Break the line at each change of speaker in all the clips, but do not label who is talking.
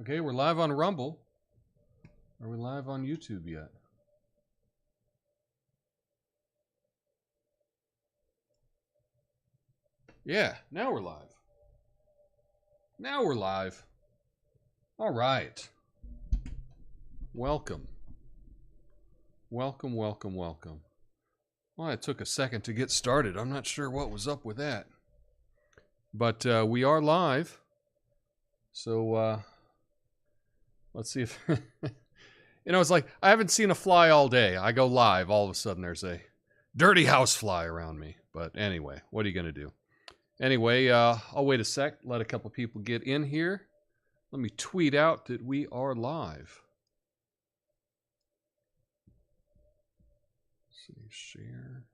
Okay, we're live on Rumble. Are we live on YouTube yet? Yeah, now we're live. Now we're live. All right. Welcome. Welcome, welcome, welcome. Well, it took a second to get started. I'm not sure what was up with that. But we are live. So let's see if... You know, it's like, I haven't seen a fly all day. I go live, all of a sudden there's a dirty house fly around me. But anyway, what are you going to do? Anyway, I'll wait a sec, let a couple people get in here. Let me tweet out that we are live. Let's see, share.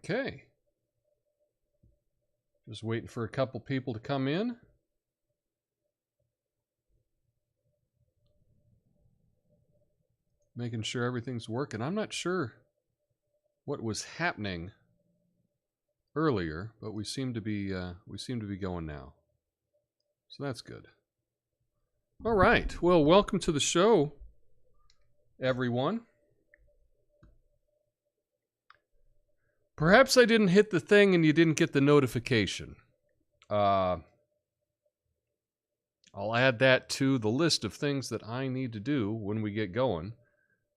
Okay. Just waiting for a couple people to come in. Making sure everything's working. I'm not sure what was happening earlier, but we seem to be going now. So that's good. All right. Well, welcome to the show, everyone. Perhaps I didn't hit the thing and you didn't get the notification. I'll add that to the list of things that I need to do when we get going.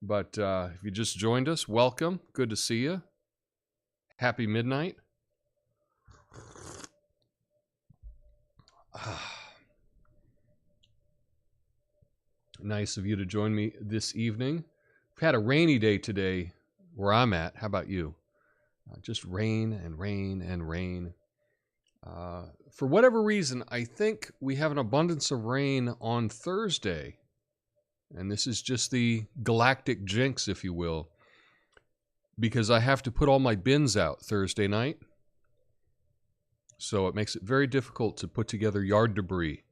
But if you just joined us, welcome. Good to see you. Happy midnight. Nice of you to join me this evening. We've had a rainy day today where I'm at. How about you? Just rain and rain and rain. For whatever reason, I think we have an abundance of rain on Thursday. And this is just the galactic jinx, if you will. Because I have to put all my bins out Thursday night. So it makes it very difficult to put together yard debris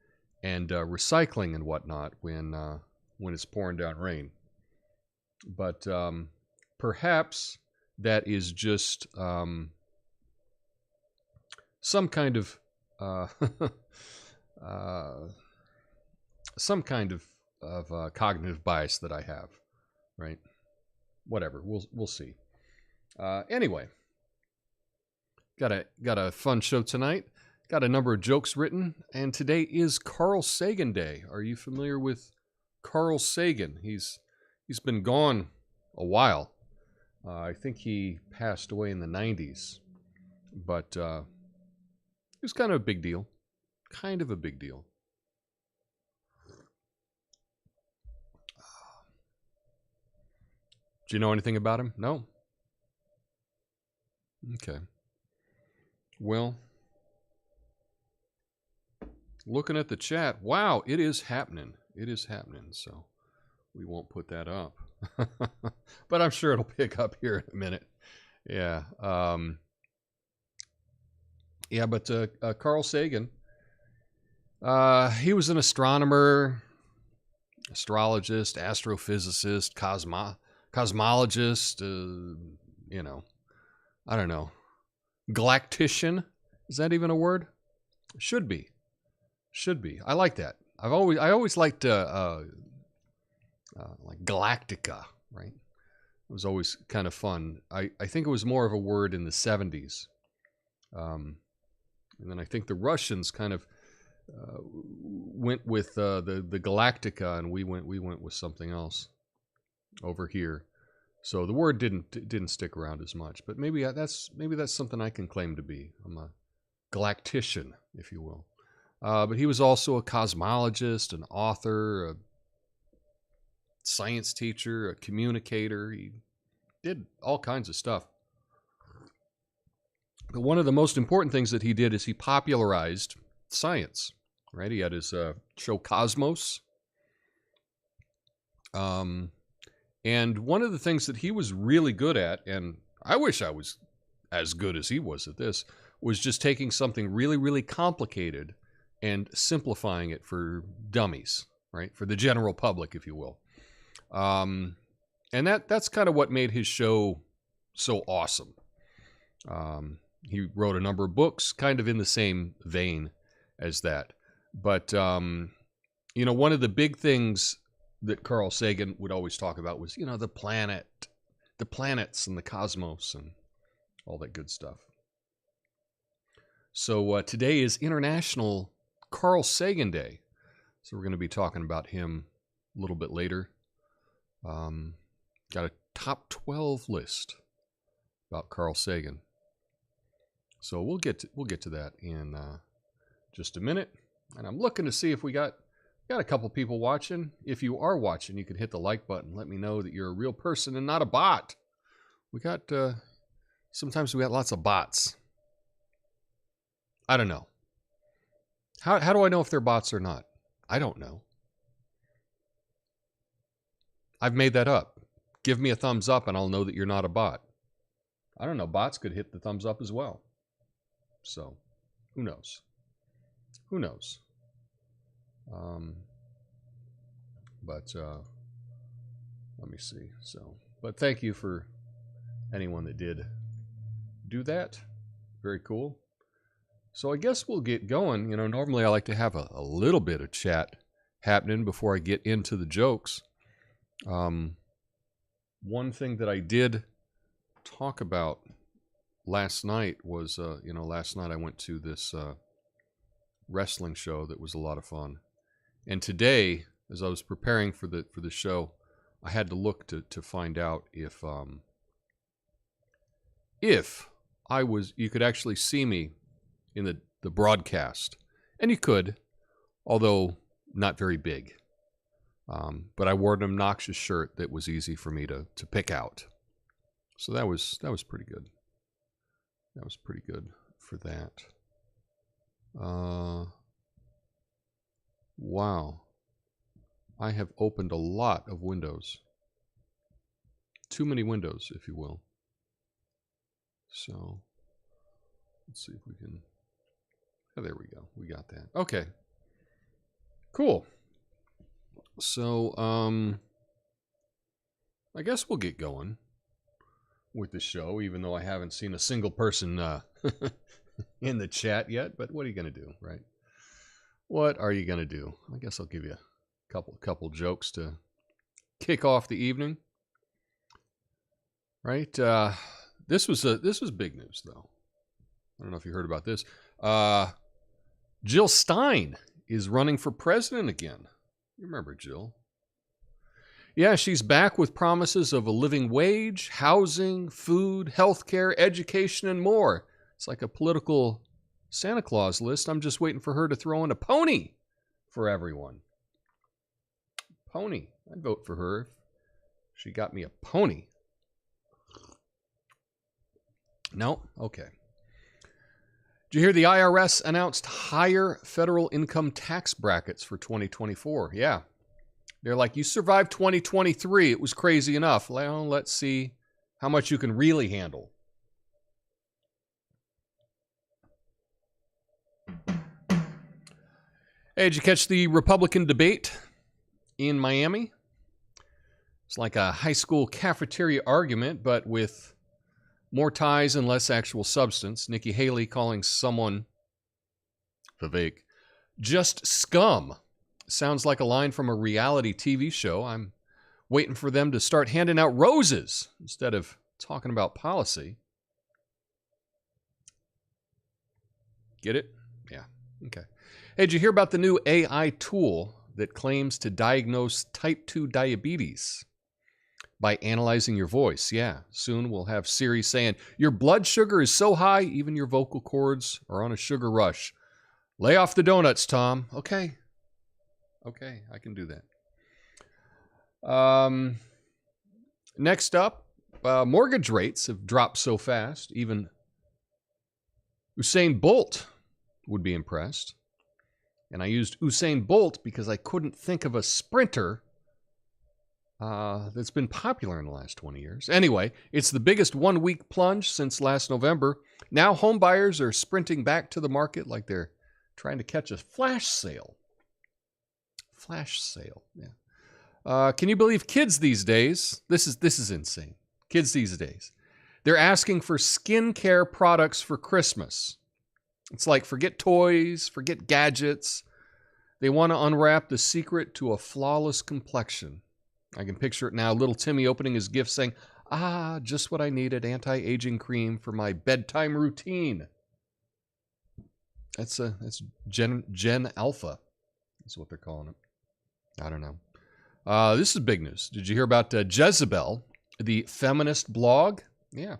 and recycling and whatnot when it's pouring down rain. But perhaps that is just some kind of cognitive bias that I have, right? Whatever, we'll see. Anyway, got a fun show tonight. Got a number of jokes written, and today is Carl Sagan Day. Are you familiar with Carl Sagan? He's been gone a while. I think he passed away in the 90s, but it was kind of a big deal. Kind of a big deal. Do you know anything about him? No? Okay. Well, looking at the chat, wow, it is happening. It is happening, so we won't put that up. But I'm sure it'll pick up here in a minute. Yeah. But Carl Sagan, he was an astronomer, astrologist, astrophysicist, cosmologist, you know, I don't know. Galactician? Is that even a word? Should be. Should be. I like that. I always liked like Galactica, right? It was always kind of fun. I think it was more of a word in the 70s. And then I think the Russians kind of went with the Galactica, and we went with something else over here. So the word didn't stick around as much. But maybe that's something I can claim to be. I'm a Galactician, if you will. But he was also a cosmologist, an author, a science teacher, a communicator. He did all kinds of stuff. But one of the most important things that he did is he popularized science, right? He had his show Cosmos. And one of the things that he was really good at, and I wish I was as good as he was at this, was just taking something really, really complicated and simplifying it for dummies, right? For the general public, if you will. And that's kind of what made his show so awesome. He wrote a number of books kind of in the same vein as that. But, one of the big things that Carl Sagan would always talk about was, the planets and the cosmos and all that good stuff. So today is International Carl Sagan Day. So we're going to be talking about him a little bit later. Got a top 12 list about Carl Sagan. So we'll get to that in just a minute. And I'm looking to see if we got a couple people watching. If you are watching, you can hit the like button. Let me know that you're a real person and not a bot. We got, sometimes we got lots of bots. I don't know. How do I know if they're bots or not? I don't know. I've made that up. Give me a thumbs up and I'll know that you're not a bot. I don't know. Bots could hit the thumbs up as well. So, who knows? Who knows? But let me see. So, but thank you for anyone that did do that. Very cool. So I guess we'll get going. Normally I like to have a little bit of chat happening before I get into the jokes. One thing that I did talk about last night was, last night I went to this wrestling show that was a lot of fun. And today, as I was preparing for the show, I had to look to find out if you could actually see me in the broadcast. And you could, although not very big. But I wore an obnoxious shirt that was easy for me to pick out. So that was pretty good. That was pretty good for that. Wow. I have opened a lot of windows. Too many windows, if you will. So, let's see if we can... Oh, there we go. We got that. Okay. Cool. So, I guess we'll get going with the show, even though I haven't seen a single person in the chat yet. But what are you going to do, right? What are you going to do? I guess I'll give you a couple jokes to kick off the evening. Right? This was big news, though. I don't know if you heard about this. Jill Stein is running for president again. You remember Jill? Yeah, she's back with promises of a living wage, housing, food, healthcare, education, and more. It's like a political Santa Claus list. I'm just waiting for her to throw in a pony for everyone. Pony. I'd vote for her if she got me a pony. No? Okay. Did you hear the IRS announced higher federal income tax brackets for 2024? Yeah. They're like, you survived 2023. It was crazy enough. Well, let's see how much you can really handle. Hey, did you catch the Republican debate in Miami? It's like a high school cafeteria argument, but with more ties and less actual substance. Nikki Haley calling someone, Vivek, just scum. Sounds like a line from a reality TV show. I'm waiting for them to start handing out roses instead of talking about policy. Get it? Yeah. Okay. Hey, did you hear about the new AI tool that claims to diagnose type 2 diabetes by analyzing your voice? Yeah. Soon we'll have Siri saying, your blood sugar is so high, even your vocal cords are on a sugar rush. Lay off the donuts, Tom. Okay. Okay, I can do that. Next up, mortgage rates have dropped so fast, even Usain Bolt would be impressed. And I used Usain Bolt because I couldn't think of a sprinter that's been popular in the last 20 years. Anyway, it's the biggest one-week plunge since last November. Now home buyers are sprinting back to the market like they're trying to catch a flash sale. Flash sale, yeah. Can you believe kids these days? This is insane. Kids these days. They're asking for skincare products for Christmas. It's like forget toys, forget gadgets. They want to unwrap the secret to a flawless complexion. I can picture it now. Little Timmy opening his gift saying, just what I needed, anti-aging cream for my bedtime routine. That's Gen Alpha. That's what they're calling it. I don't know. This is big news. Did you hear about Jezebel, the feminist blog? Yeah.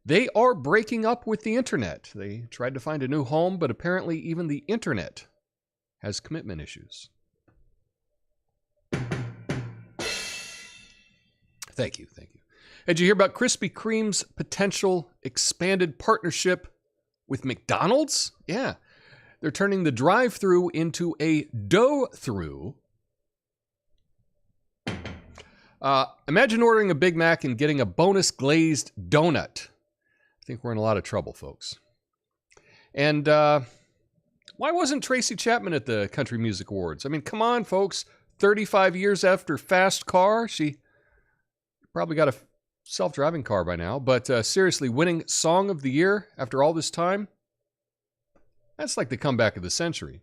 They are breaking up with the internet. They tried to find a new home, but apparently even the internet has commitment issues. Thank you. Did you hear about Krispy Kreme's potential expanded partnership with McDonald's? Yeah. They're turning the drive-thru into a dough-thru. Imagine ordering a Big Mac and getting a bonus glazed donut. I think we're in a lot of trouble, folks. And why wasn't Tracy Chapman at the Country Music Awards? I mean, come on, folks. 35 years after Fast Car, she probably got a self-driving car by now. But seriously, winning Song of the Year after all this time? That's like the comeback of the century.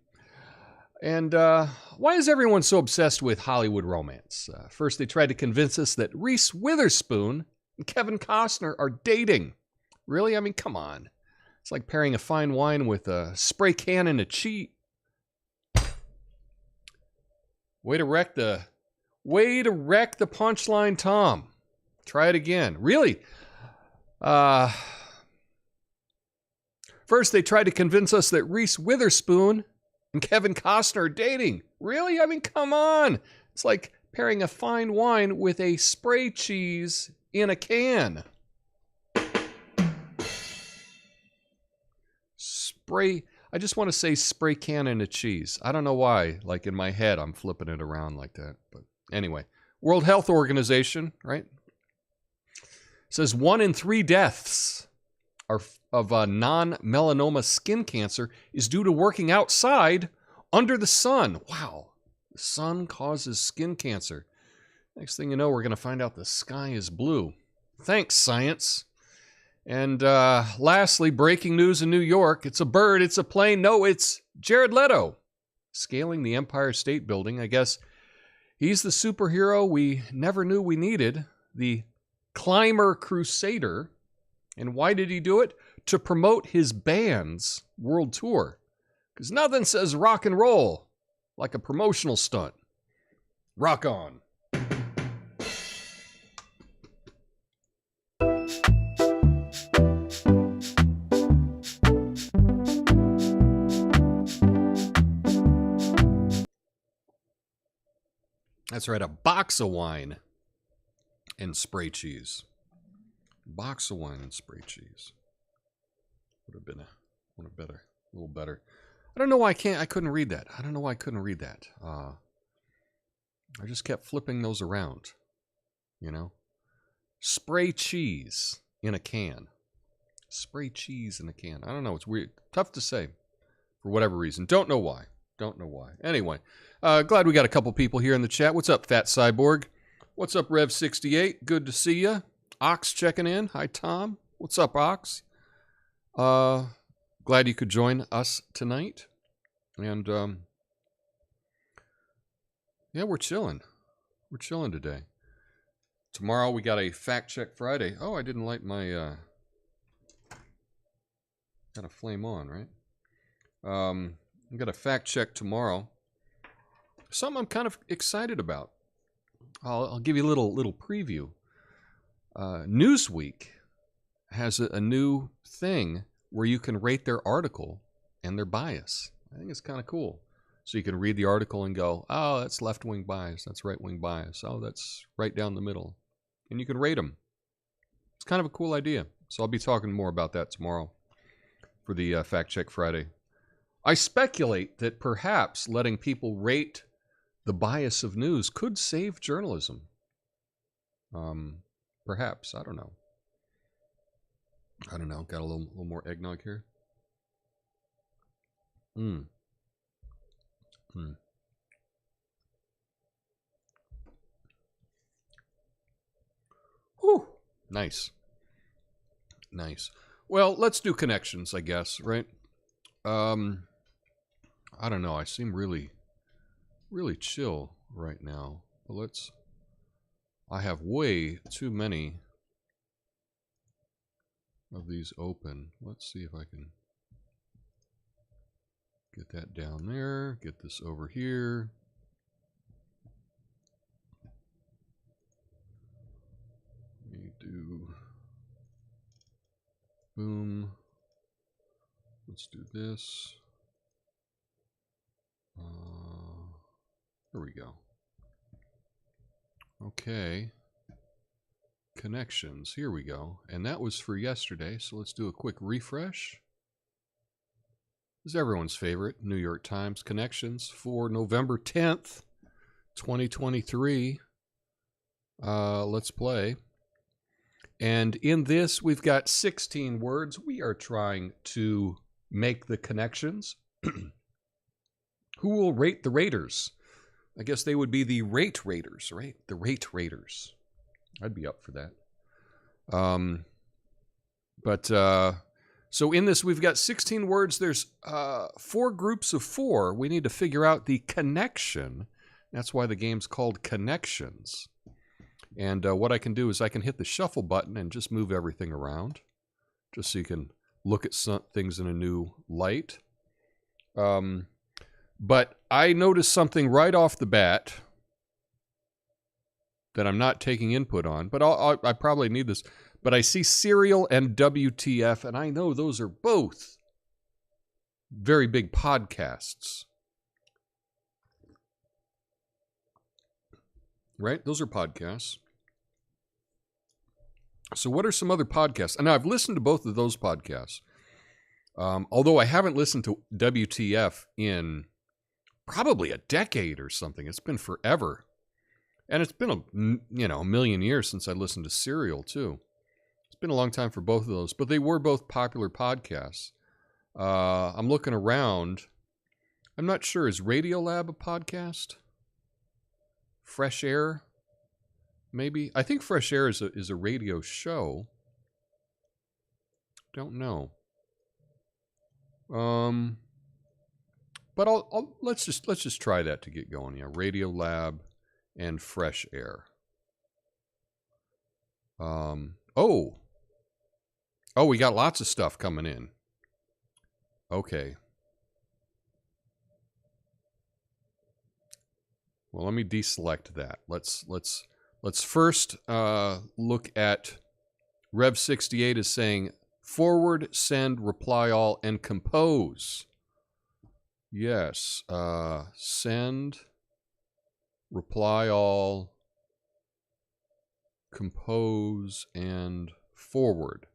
And why is everyone so obsessed with Hollywood romance? First, they tried to convince us that Reese Witherspoon and Kevin Costner are dating. Really? I mean, come on. It's like pairing a fine wine with a spray can and a cheat. Way to wreck the punchline, Tom. Try it again. Really? First, they tried to convince us that Reese Witherspoon and Kevin Costner are dating. Really? I mean, come on. It's like pairing a fine wine with a spray cheese in a can. I just want to say spray can and a cheese. I don't know why. Like in my head, I'm flipping it around like that. But anyway, World Health Organization, right? Says 1 in 3 deaths of non-melanoma skin cancer is due to working outside under the sun. Wow. The sun causes skin cancer. Next thing you know, we're going to find out the sky is blue. Thanks, science. And lastly, breaking news in New York. It's a bird, it's a plane. No, it's Jared Leto scaling the Empire State Building. I guess he's the superhero we never knew we needed, the Climber Crusader. And why did he do it? To promote his band's world tour. Because nothing says rock and roll like a promotional stunt. Rock on. That's right, a box of wine and spray cheese. Box of wine and spray cheese. Would have been a little better. I don't know why I couldn't read that. I don't know why I couldn't read that. I just kept flipping those around, you know. Spray cheese in a can. Spray cheese in a can. I don't know. It's weird. Tough to say for whatever reason. Don't know why. Anyway, glad we got a couple people here in the chat. What's up, Fat Cyborg? What's up, Rev68? Good to see you. Ox checking in. Hi, Tom. What's up, Ox? Glad you could join us tonight. And, yeah, we're chilling. We're chilling today. Tomorrow we got a Fact Check Friday. Oh, I didn't light my, got a flame on, right? I got a fact check tomorrow. Something I'm kind of excited about. I'll give you a little preview. Newsweek has a new thing where you can rate their article and their bias. I think it's kind of cool. So you can read the article and go, oh, that's left-wing bias. That's right-wing bias. Oh, that's right down the middle. And you can rate them. It's kind of a cool idea. So I'll be talking more about that tomorrow for the Fact Check Friday. I speculate that perhaps letting people rate the bias of news could save journalism. Perhaps. I don't know. Got a little more eggnog here. Whew. Nice. Well, let's do connections, I guess, right? I don't know. I seem really chill right now. But I have way too many of these open. Let's see if I can get that down there. Get this over here. Let me do boom. Let's do this. There we go. Okay. Connections. Here we go. And that was for yesterday, so let's do a quick refresh. This is everyone's favorite New York Times Connections for November 10th, 2023. Let's play. And in this, we've got 16 words. We are trying to make the connections. Who will rate the raters? I guess they would be the rate raters, right? The rate raters. I'd be up for that. So in this, we've got 16 words. There's 4 groups of 4. We need to figure out the connection. That's why the game's called Connections. And what I can do is I can hit the shuffle button and just move everything around, just so you can look at some things in a new light. But I noticed something right off the bat that I'm not taking input on, but I probably need this. But I see Serial and WTF, and I know those are both very big podcasts. Right? Those are podcasts. So what are some other podcasts? And I've listened to both of those podcasts. Although I haven't listened to WTF in probably a decade or something. It's been forever. And it's been a million years since I listened to Serial too. It's been a long time for both of those, but they were both popular podcasts. I'm looking around. I'm not sure. Is Radiolab a podcast? Fresh Air? Maybe. I think Fresh Air is a radio show. Don't know. But let's just try that to get going. Yeah, Radiolab and Fresh Air. Oh, we got lots of stuff coming in. Okay. Well, let me deselect that. Let's first look at Rev68 is saying forward, send, reply all, and compose. Yes. Send, reply all, compose, and forward.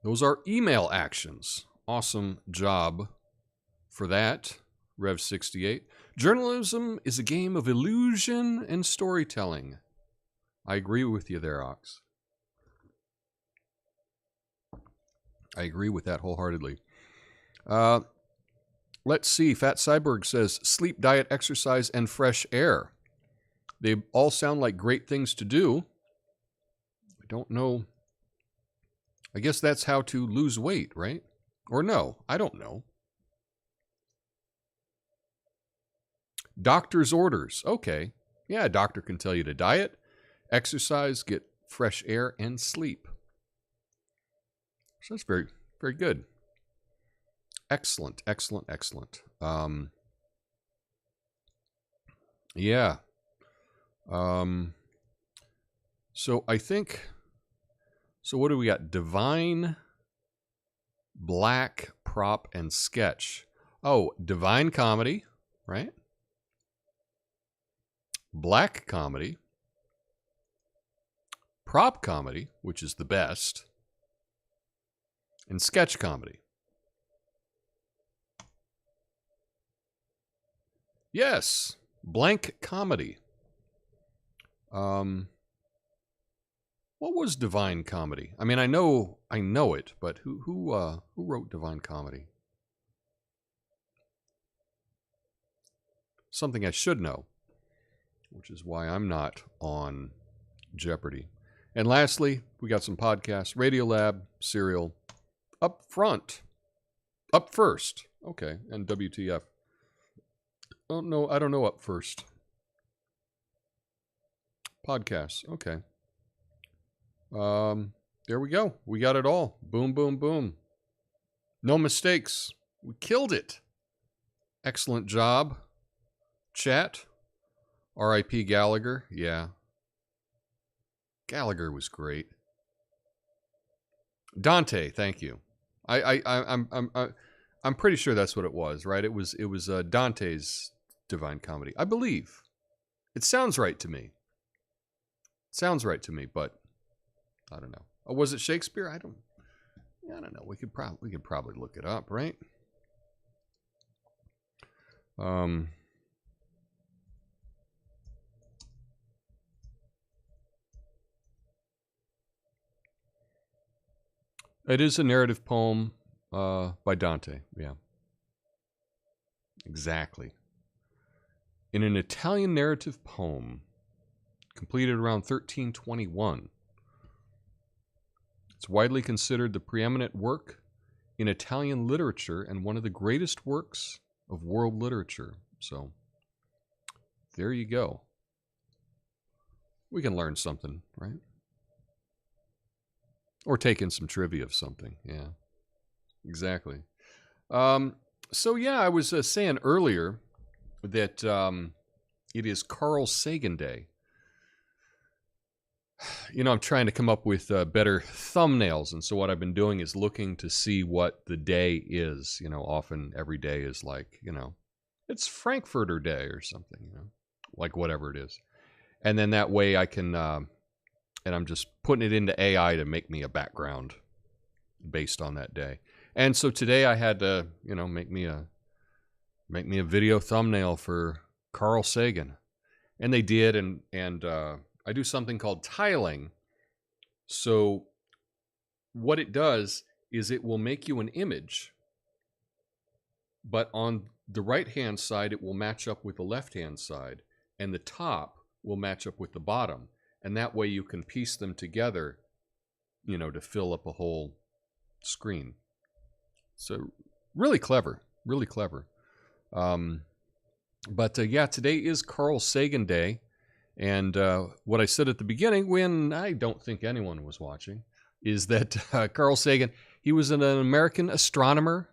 Those are email actions. Awesome job for that, Rev68. Journalism is a game of illusion and storytelling. I agree with you there, Ox. I agree with that wholeheartedly. Let's see. Fat Cyborg says sleep, diet, exercise, and fresh air. They all sound like great things to do. I don't know. I guess that's how to lose weight, right? Or no, I don't know. Doctor's orders. Okay. Yeah, a doctor can tell you to diet, exercise, get fresh air, and sleep. So that's very, very good. Excellent, excellent, excellent. Yeah. So I think, so what do we got? Divine black, prop, and sketch. Oh, divine comedy, right? Black comedy, prop comedy, which is the best, and sketch comedy. Yes, blank comedy. What was divine comedy? I mean, I know it, but who wrote divine comedy? Something I should know, which is why I'm not on Jeopardy. And lastly, we got some podcasts: Radiolab, Serial, Up Front, Up First, okay, and WTF. Oh no, I don't know Up First. Podcasts, okay. There we go. We got it all. Boom, boom, boom. No mistakes. We killed it. Excellent job. Chat. R.I.P. Gallagher. Yeah. Gallagher was great. Dante, thank you. I'm pretty sure that's what it was, right? It was Dante's Divine Comedy, I believe. It sounds right to me. But I don't know. Oh, was it Shakespeare? I don't know. We could probably look it up, right? It is a narrative poem by Dante. Yeah. Exactly. In an Italian narrative poem completed around 1321. It's widely considered the preeminent work in Italian literature and one of the greatest works of world literature. So, there you go. We can learn something, right? Or take in some trivia of something. Yeah, exactly. So, yeah, I was saying earlier that it is Carl Sagan Day. You know, I'm trying to come up with better thumbnails, and so what I've been doing is looking to see what the day is. You know, often every day is like, you know, it's Frankfurter Day or something, you know, like whatever it is. And then that way I can, and I'm just putting it into AI to make me a background based on that day. And so today I had to, you know, make me a video thumbnail for Carl Sagan, and they did, and I do something called tiling. So what it does is it will make you an image, but on the right-hand side, it will match up with the left-hand side, and the top will match up with the bottom. And that way you can piece them together, you know, to fill up a whole screen. So really clever, really clever. But yeah, today is Carl Sagan Day. And what I said at the beginning, when I don't think anyone was watching, is that Carl Sagan, he was an American astronomer,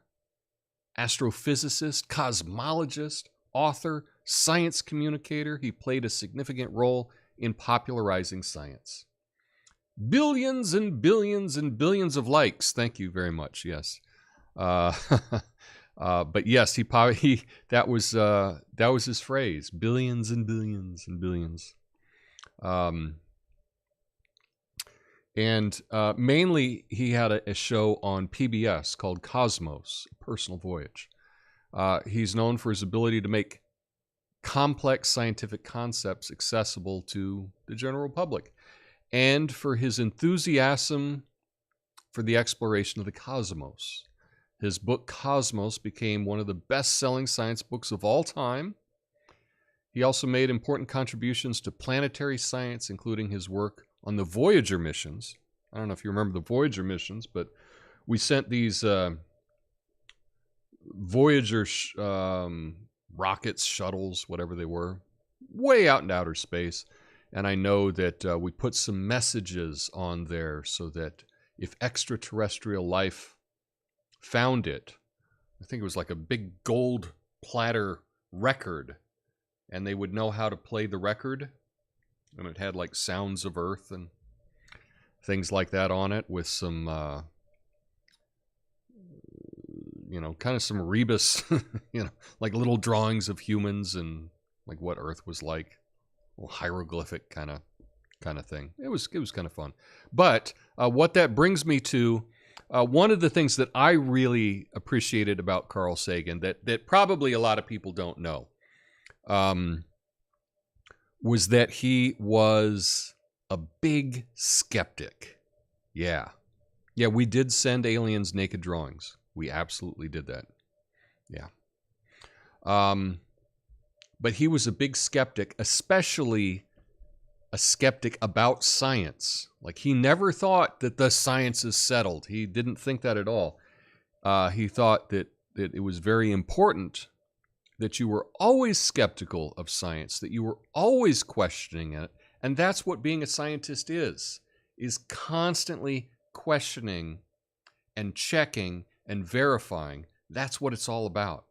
astrophysicist, cosmologist, author, science communicator. He played a significant role in popularizing science. Billions and billions and billions of likes. Thank you very much. Yes. But yes, that was his phrase. Billions and billions and billions. And mainly he had a show on PBS called Cosmos, A Personal Voyage. He's known for his ability to make complex scientific concepts accessible to the general public, and for his enthusiasm for the exploration of the cosmos. His book Cosmos became one of the best-selling science books of all time. He also made important contributions to planetary science, including his work on the Voyager missions. I don't know if you remember the Voyager missions, but we sent these Voyager rockets, shuttles, whatever they were, way out in outer space. And I know that we put some messages on there so that if extraterrestrial life found it, I think it was like a big gold platter record, and they would know how to play the record. And it had like sounds of Earth and things like that on it, with some kind of some rebus, like little drawings of humans and like what Earth was like, a little hieroglyphic kind of thing. It was kind of fun. But what that brings me to, one of the things that I really appreciated about Carl Sagan that probably a lot of people don't know, was that he was a big skeptic. Yeah, we did send aliens naked drawings. We absolutely did that. Yeah. But he was a big skeptic, especially a skeptic about science. Like, he never thought that the science is settled. He didn't think that at all. He thought that it was very important that you were always skeptical of science, that you were always questioning it. And that's what being a scientist is constantly questioning and checking and verifying. That's what it's all about.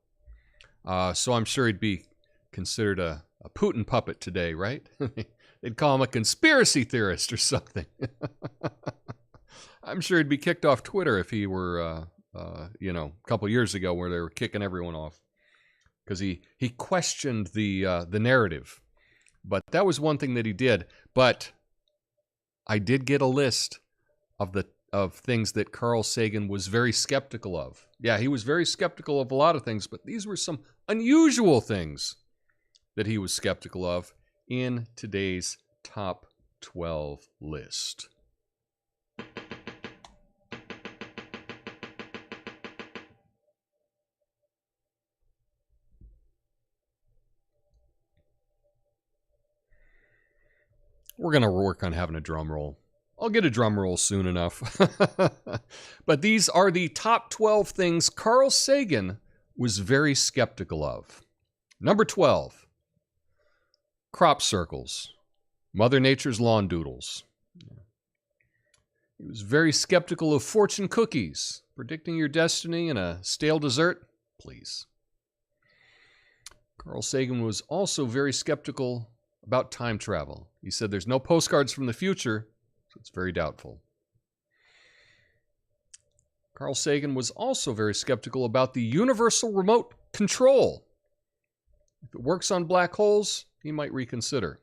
So I'm sure he'd be considered a Putin puppet today, right? They'd call him a conspiracy theorist or something. I'm sure he'd be kicked off Twitter if he were, a couple years ago where they were kicking everyone off because he questioned the narrative. But that was one thing that he did. But I did get a list of things that Carl Sagan was very skeptical of. Yeah, he was very skeptical of a lot of things, but these were some unusual things that he was skeptical of in today's top 12 list. We're going to work on having a drum roll. I'll get a drum roll soon enough. But these are the top 12 things Carl Sagan was very skeptical of. Number 12. Crop circles. Mother Nature's lawn doodles. He was very skeptical of fortune cookies. Predicting your destiny in a stale dessert? Please. Carl Sagan was also very skeptical about time travel. He said there's no postcards from the future, so it's very doubtful. Carl Sagan was also very skeptical about the universal remote control. If it works on black holes, he might reconsider.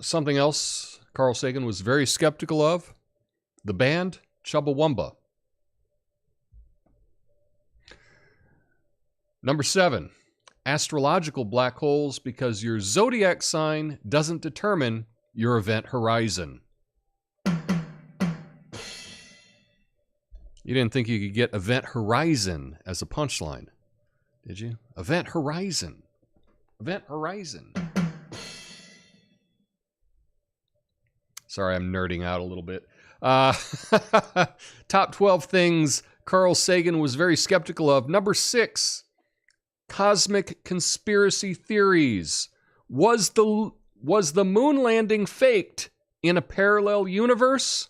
Something else Carl Sagan was very skeptical of, the band Chumbawamba. Number 7, astrological black holes because your zodiac sign doesn't determine your event horizon. You didn't think you could get event horizon as a punchline, did you? Event horizon. Event horizon. Sorry, I'm nerding out a little bit. Top 12 things Carl Sagan was very skeptical of. Number 6, cosmic conspiracy theories. Was the moon landing faked in a parallel universe?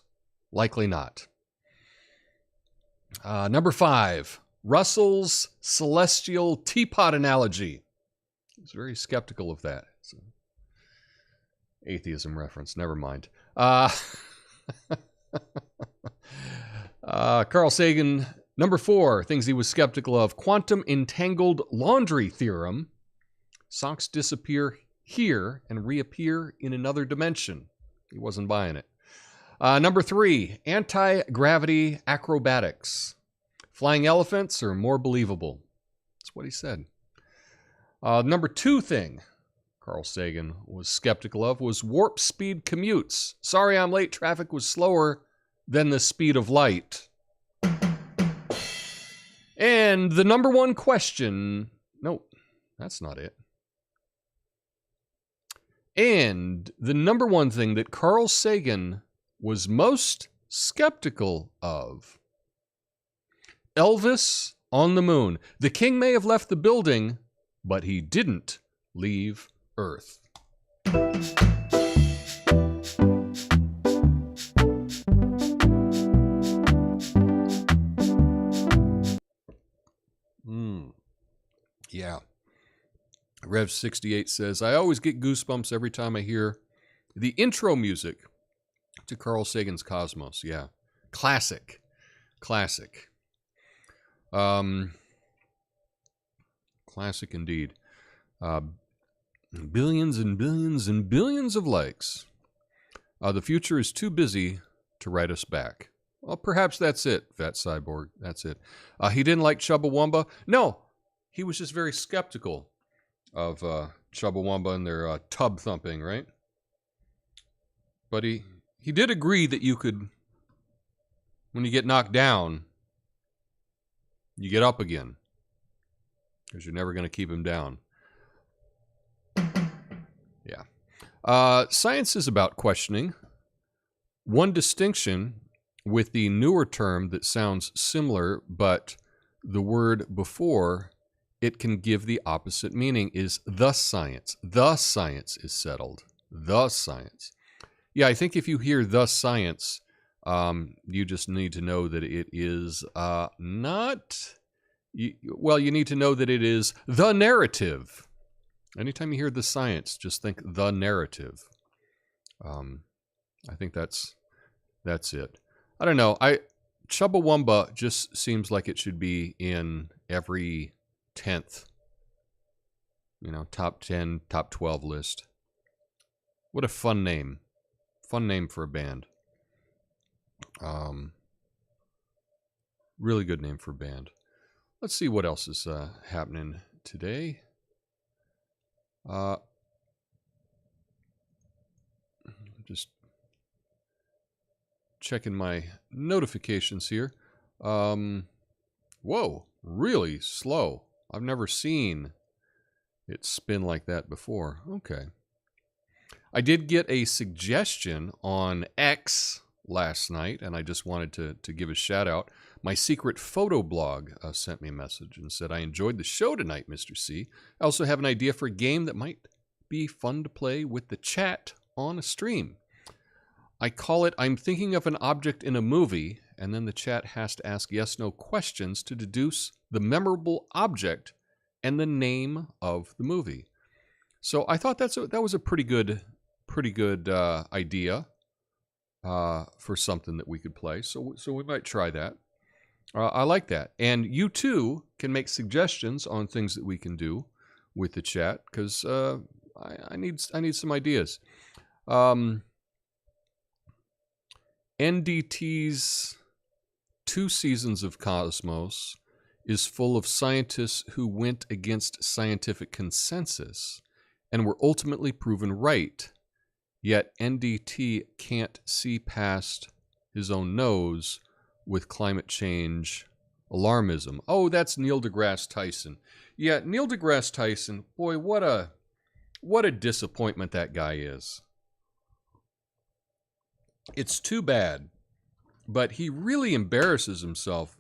Likely not. Number 5, Russell's celestial teapot analogy. He was very skeptical of that. It's an atheism reference. Never mind. Carl Sagan. Number 4, things he was skeptical of. Quantum entangled laundry theorem. Socks disappear here and reappear in another dimension. He wasn't buying it. Number 3, anti-gravity acrobatics. Flying elephants are more believable. That's what he said. Number 2 thing Carl Sagan was skeptical of was warp speed commutes. Sorry I'm late, traffic was slower than the speed of light. And the number 1 question, no, that's not it. And the number 1 thing that Carl Sagan was most skeptical of. Elvis on the moon. The king may have left the building, but he didn't leave Earth. Yeah. Rev68 says, I always get goosebumps every time I hear the intro music to Carl Sagan's Cosmos. Yeah. Classic. Classic. Classic indeed. Billions and billions and billions of likes. The future is too busy to write us back. Well, perhaps that's it, Fat Cyborg. That's it. He didn't like Chubbawamba? No. He was just very skeptical of Chubbawamba and their tub thumping, right? But he did agree that you could, when you get knocked down, you get up again. Because you're never going to keep him down. Yeah. Science is about questioning. One distinction with the newer term that sounds similar, but the word before it can give the opposite meaning, is the science. The science is settled. The science. Yeah, I think if you hear the science, you just need to know that it is not... Well, you need to know that it is the narrative. Anytime you hear the science, just think the narrative. I think that's it. I don't know. Chubbawamba just seems like it should be in every 10th, top 10, top 12 list. What a fun name. Fun name for a band. Really good name for a band. Let's see what else is happening today. Just checking my notifications here. Whoa, really slow. I've never seen it spin like that before. Okay. I did get a suggestion on X last night, and I just wanted to give a shout out. My secret photo blog sent me a message and said, I enjoyed the show tonight, Mr. C. I also have an idea for a game that might be fun to play with the chat on a stream. I call it, I'm thinking of an object in a movie, and then the chat has to ask yes/no questions to deduce the memorable object and the name of the movie. So I thought that was a pretty good idea for something that we could play. So we might try that. I like that. And you too can make suggestions on things that we can do with the chat, because I need some ideas. NDT's 2 seasons of Cosmos is full of scientists who went against scientific consensus and were ultimately proven right. Yet NDT can't see past his own nose with climate change alarmism. Oh, that's Neil deGrasse Tyson. Yeah, Neil deGrasse Tyson, boy, what a disappointment that guy is. It's too bad, but he really embarrasses himself.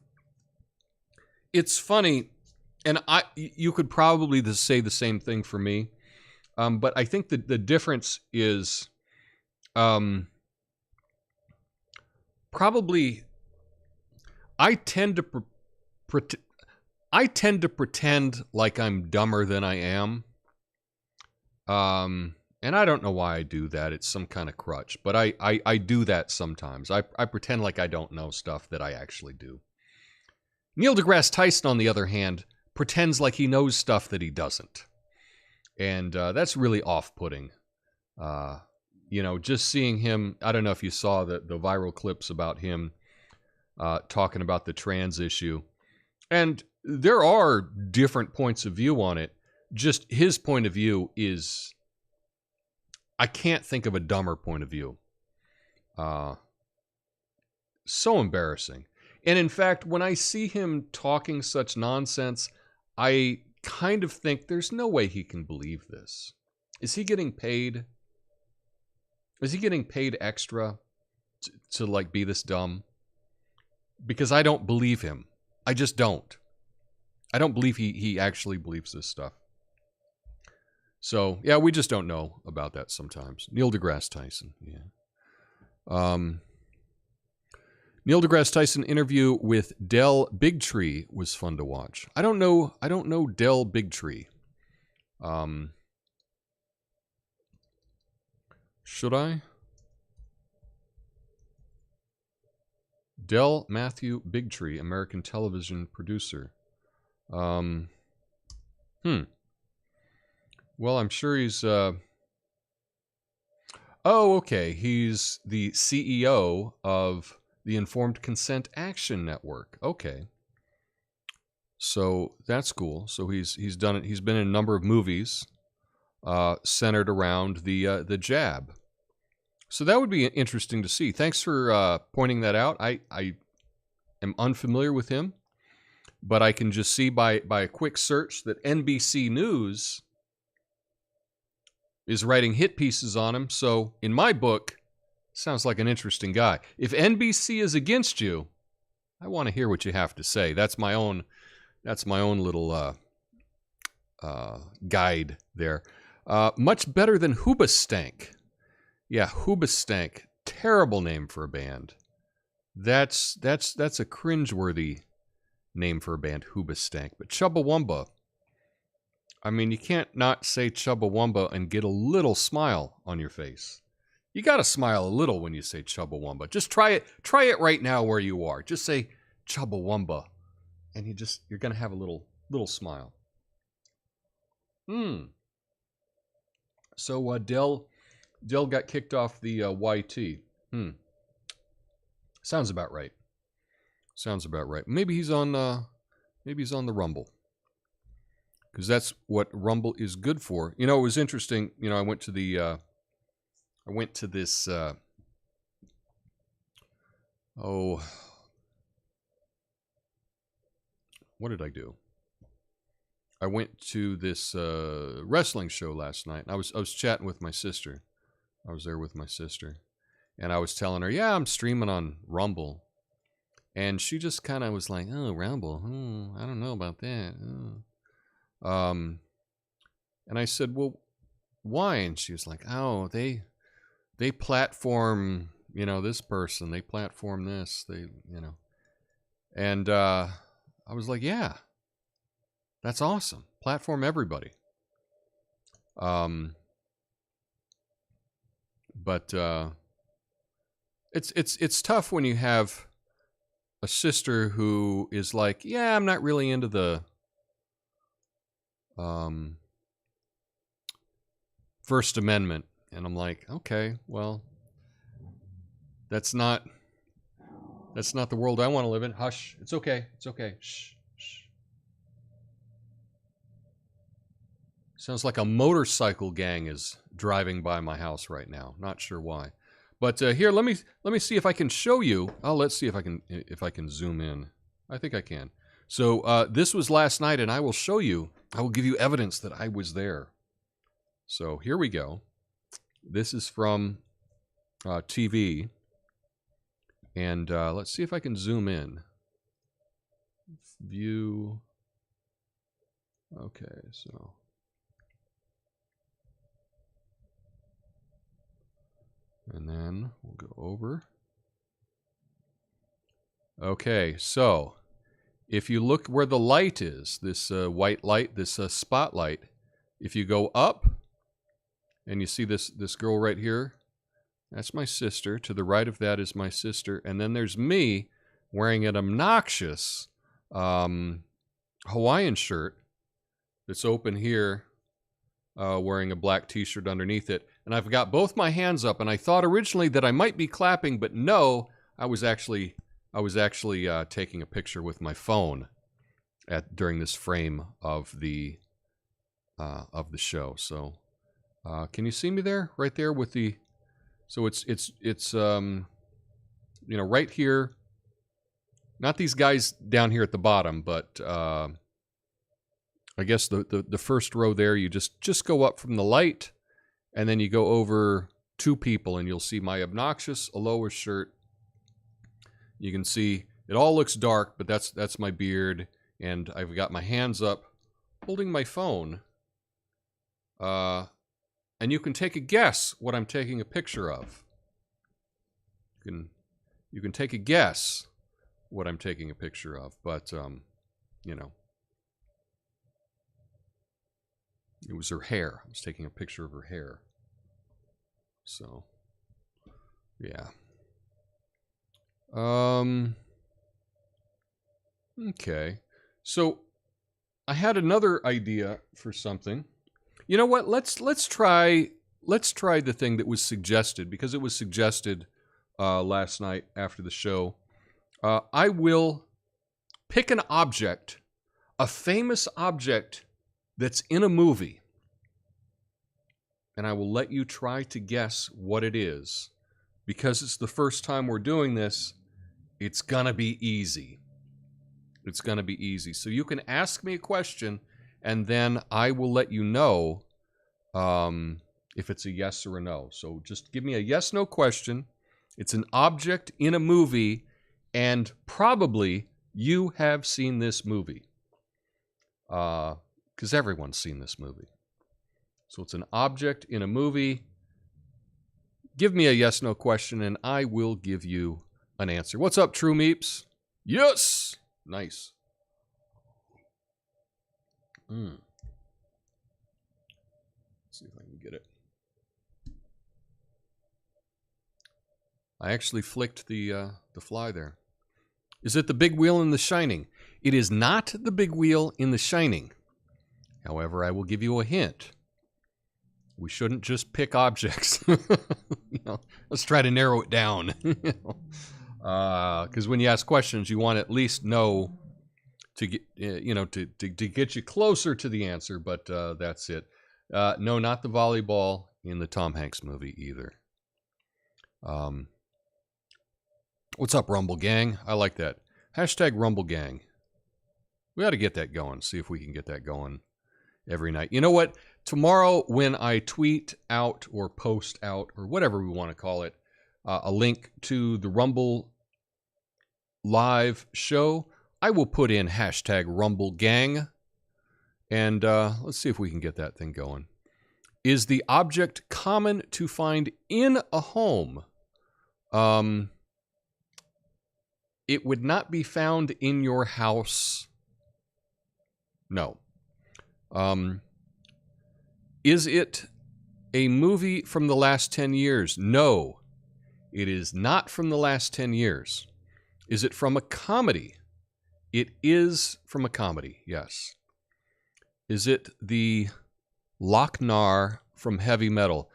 It's funny, and you could probably say the same thing for me, but I think that the difference is probably I tend to pretend like I'm dumber than I am. And I don't know why I do that. It's some kind of crutch. But I do that sometimes. I pretend like I don't know stuff that I actually do. Neil deGrasse Tyson, on the other hand, pretends like he knows stuff that he doesn't. And that's really off-putting. Just seeing him, I don't know if you saw the viral clips about him talking about the trans issue. And there are different points of view on it. Just his point of view is... I can't think of a dumber point of view. So embarrassing. And in fact, when I see him talking such nonsense, I kind of think there's no way he can believe this. Is he getting paid? Is he getting paid extra to like be this dumb? Because I don't believe him. I just don't. I don't believe he actually believes this stuff. So, yeah, we just don't know about that sometimes. Neil deGrasse Tyson, yeah. Neil deGrasse Tyson interview with Del Bigtree was fun to watch. I don't know Del Bigtree. Should I? Del Matthew Bigtree, American television producer. Well, I'm sure he's... Oh, okay. He's the CEO of the Informed Consent Action Network. Okay. So that's cool. So he's done it. He's been in a number of movies centered around the jab. So that would be interesting to see. Thanks for pointing that out. I am unfamiliar with him, but I can just see by a quick search that NBC News is writing hit pieces on him. So in my book, sounds like an interesting guy. If NBC is against you, I want to hear what you have to say. That's my own little guide there. Much better than Hoobastank. Yeah, Hoobastank. Terrible name for a band. That's a cringeworthy name for a band, Hoobastank. But Chubbawamba. I mean, you can't not say Chubbawamba and get a little smile on your face. You got to smile a little when you say Chubbawamba. Just try it. Try it right now where you are. Just say Chubbawamba, and you're gonna have a little smile. So Dell got kicked off the YT. Sounds about right. Maybe he's on the Rumble, because that's what Rumble is good for. You know, it was interesting. You know, I went to this. What did I do? I went to this wrestling show last night. I was chatting with my sister. I was there with my sister, and I was telling her, "Yeah, I'm streaming on Rumble," and she just kind of was like, "Oh, Rumble? I don't know about that." And I said, "Well, why?" And she was like, "Oh, they platform, you know, this person. They platform this. They, you know," and I was like, "Yeah, that's awesome. Platform everybody." But it's tough when you have a sister who is like, "Yeah, I'm not really into the First Amendment," and I'm like, "Okay, well, that's not the world I want to live in." Hush. It's okay. Shh. Sounds like a motorcycle gang is driving by my house right now. Not sure why, but here, let me see if I can show you. Oh, let's see if I can zoom in. I think I can. So this was last night, and I will show you. I will give you evidence that I was there. So here we go. This is from TV, and let's see if I can zoom in. View. Okay, so. And then we'll go over. Okay, so if you look where the light is, this white light, this spotlight, if you go up and you see this girl right here, that's my sister. To the right of that is my sister. And then there's me wearing an obnoxious Hawaiian shirt that's open here, wearing a black t-shirt underneath it. And I've got both my hands up, and I thought originally that I might be clapping, but no, I was actually taking a picture with my phone during this frame of the show. So can you see me there? Right there with the... So it's you know, right here. Not these guys down here at the bottom, but I guess the first row there, you just go up from the light, and then you go over two people, and you'll see my obnoxious Aloha shirt. You can see it all looks dark, but that's my beard, and I've got my hands up holding my phone. And you can take a guess what I'm taking a picture of. You can take a guess what I'm taking a picture of, but you know, it was her hair. I was taking a picture of her hair. So, yeah. Okay. So I had another idea for something. You know what? Let's try the thing that was suggested, because it was suggested last night after the show. I will pick an object, a famous object that's in a movie, and I will let you try to guess what it is. Because it's the first time we're doing this, it's gonna be easy. It's gonna be easy. So you can ask me a question, and then I will let you know if it's a yes or a no. So just give me a yes/no question. It's an object in a movie, and probably you have seen this movie. Because everyone's seen this movie. So it's an object in a movie. Give me a yes/no question, and I will give you an answer. What's up, True Meeps? Yes! Nice. Let's see if I can get it. I actually flicked the fly there. Is it the big wheel in The Shining? It is not the big wheel in The Shining. However, I will give you a hint. We shouldn't just pick objects. Let's try to narrow it down. Because when you ask questions, you want to at least know to get to get you closer to the answer. But that's it. No, not the volleyball in the Tom Hanks movie either. What's up, Rumble Gang? I like that. Hashtag Rumble Gang. We ought to get that going. See if we can get that going every night. You know what? Tomorrow, when I tweet out or post out or whatever we want to call it, a link to the Rumble live show, I will put in hashtag Rumble Gang. And let's see if we can get that thing going. Is the object common to find in a home? It would not be found in your house. No. Is it a movie from the last 10 years? No. It is not from the last 10 years. Is it from a comedy? It is from a comedy, yes. Is it the Lochnar from Heavy Metal?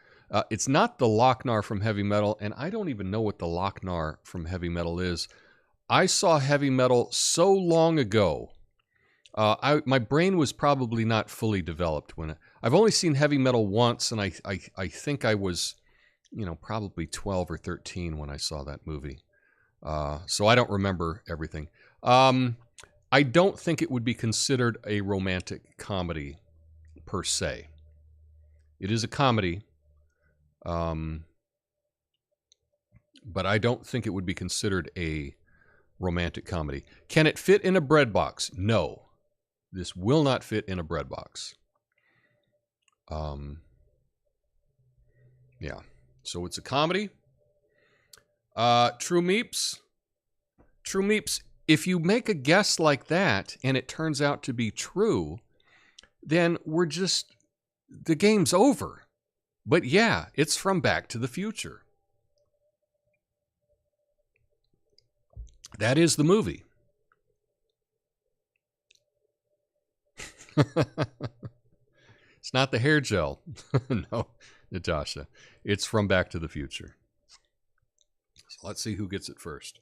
It's not the Lochnar from Heavy Metal, and I don't even know what the Lochnar from Heavy Metal is. I saw Heavy Metal so long ago. My brain was probably not fully developed when I've only seen Heavy Metal once, and I think I was, probably 12 or 13 when I saw that movie. So I don't remember everything. I don't think it would be considered a romantic comedy per se. It is a comedy, but I don't think it would be considered a romantic comedy. Can it fit in a bread box? No. This will not fit in a bread box. Yeah. So it's a comedy. True Meeps, if you make a guess like that and it turns out to be true, then the game's over. But yeah, it's from Back to the Future. That is the movie. It's not the hair gel. No, Natasha. It's from Back to the Future. So let's see who gets it first.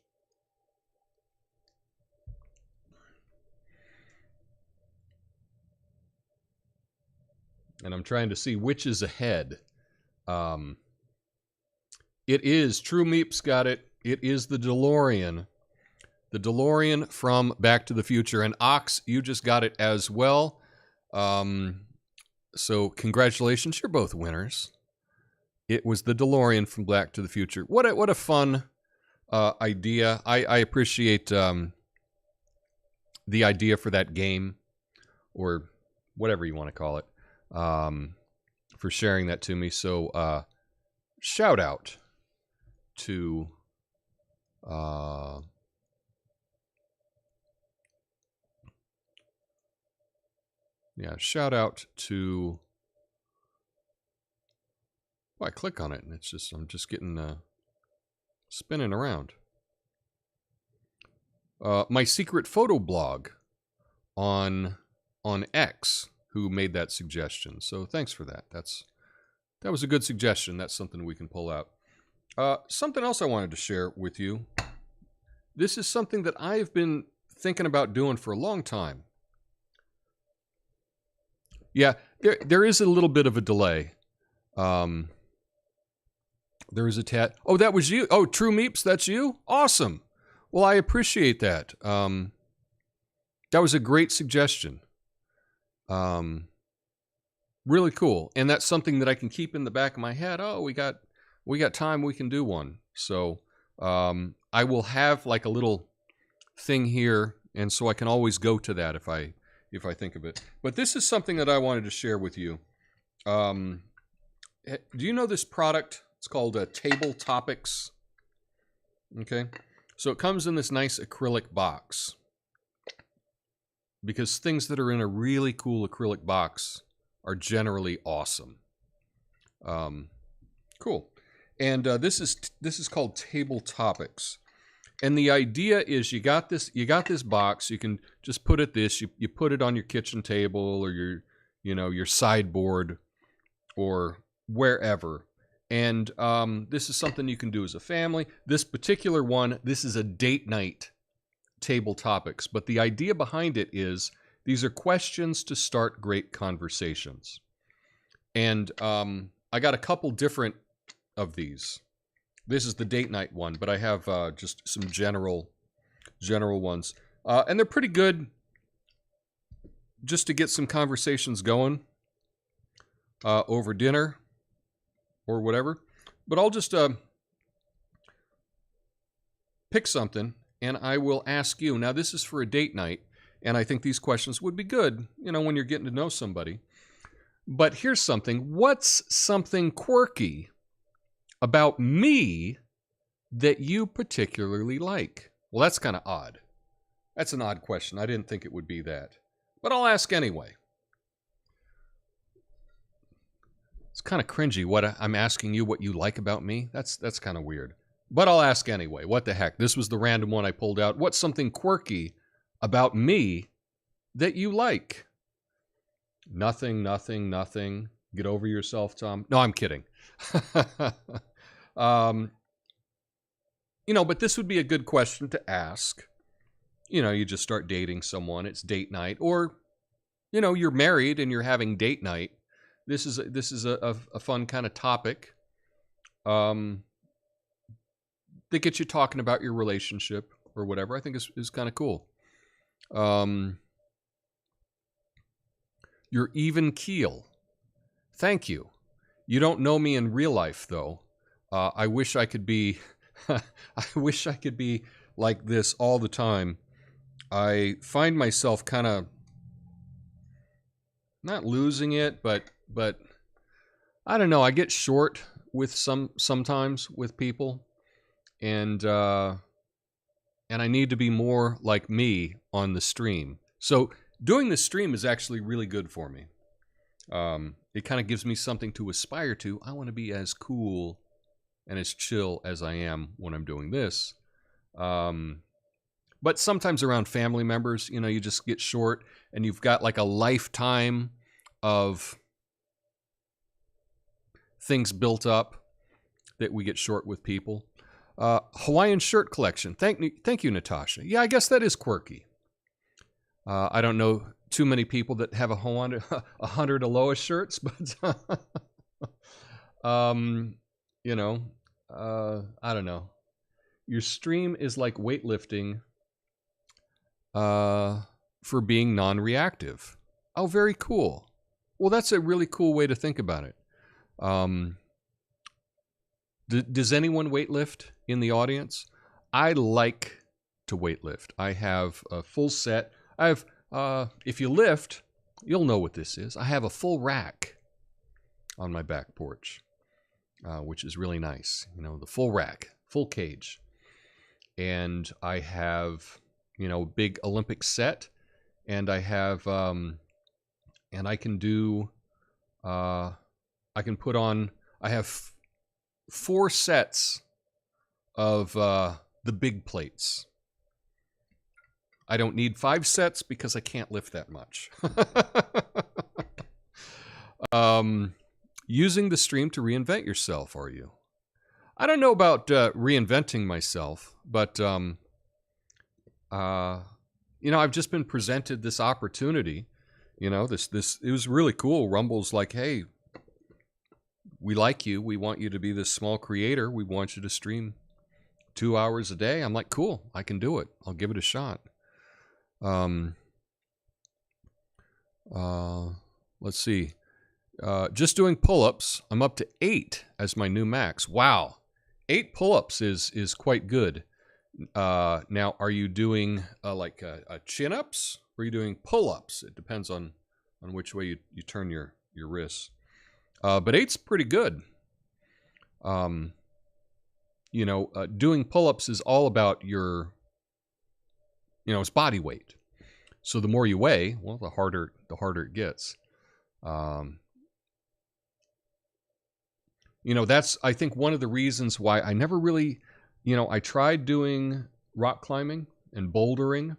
And I'm trying to see which is ahead. It is, True Meeps got it. It is the DeLorean. The DeLorean from Back to the Future. And Ox, you just got it as well. So congratulations, you're both winners. It was the DeLorean from Back to the Future. What a fun idea. I appreciate the idea for that game, or whatever you want to call it, for sharing that to me. So shout out to shout out to... Well, I click on it and it's just, I'm just getting spinning around. my secret photo blog on X, who made that suggestion. So thanks for that. That was a good suggestion. That's something we can pull out. Something else I wanted to share with you. This is something that I've been thinking about doing for a long time. Yeah, there is a little bit of a delay. There is a tad. Oh, that was you. Oh, True Meeps, that's you? Awesome. Well, I appreciate that. That was a great suggestion. Really cool. And that's something that I can keep in the back of my head. Oh, we got time, we can do one. So I will have like a little thing here, and so I can always go to that if I think of it. But this is something that I wanted to share with you. Do you know this product? It's called Table Topics. Okay. So it comes in this nice acrylic box. Because things that are in a really cool acrylic box are generally awesome. Cool. And this is called Table Topics. And the idea is you got this box. You can just put it you put it on your kitchen table or your sideboard or wherever. And this is something you can do as a family. This particular one, this is a date night table topics. But the idea behind it is these are questions to start great conversations. And I got a couple different of these. This is the date night one, but I have just some general ones. And they're pretty good just to get some conversations going over dinner or whatever. But I'll just pick something and I will ask you. Now, this is for a date night, and I think these questions would be good, when you're getting to know somebody. But here's something. What's something quirky about me that you particularly like? Well, that's kind of odd. That's an odd question. I didn't think it would be that. But I'll ask anyway. It's kind of cringy I'm asking you what you like about me. That's kind of weird. But I'll ask anyway. What the heck? This was the random one I pulled out. What's something quirky about me that you like? Nothing. Get over yourself, Tom. No, I'm kidding. But this would be a good question to ask. You just start dating someone. It's date night. Or, you're married and you're having date night. This is a fun kind of topic. That gets you talking about your relationship or whatever. I think is kind of cool. You're even keel. Thank you. You don't know me in real life, though. I wish I could be. I wish I could be like this all the time. I find myself kind of not losing it, but I don't know. I get short with sometimes with people, and I need to be more like me on the stream. So doing the stream is actually really good for me. It kind of gives me something to aspire to. I want to be as cool and as chill as I am when I'm doing this. But sometimes around family members, you just get short, and you've got like a lifetime of things built up that we get short with people. Hawaiian shirt collection. Thank you, Natasha. Yeah, I guess that is quirky. I don't know too many people that have 100 Aloha shirts, but I don't know. Your stream is like weightlifting for being non-reactive. Oh, very cool. Well, that's a really cool way to think about it. Does anyone weightlift in the audience? I like to weightlift. I have a full set. I have, if you lift, you'll know what this is. I have a full rack on my back porch, which is really nice. The full rack, full cage. And I have, big Olympic set, and I have, and I can do, I can put on, I have 4 sets of the big plates. I don't need 5 sets because I can't lift that much. Using the stream to reinvent yourself, are you? I don't know about reinventing myself, but you know, I've just been presented this opportunity. You know, this it was really cool. Rumble's like, hey, we like you. We want you to be this small creator. We want you to stream 2 hours a day. I'm like, cool, I can do it. I'll give it a shot. Let's see. Just doing pull-ups. I'm up to 8 as my new max. Wow. 8 pull-ups is quite good. Now, are you doing like chin-ups? Or are you doing pull-ups? It depends on which way you turn your wrists. But 8's pretty good. You know, doing pull-ups is all about your, you know, it's body weight. So the more you weigh, well, the harder it gets. You know, that's, I think, one of the reasons why I never really, you know, I tried doing rock climbing and bouldering.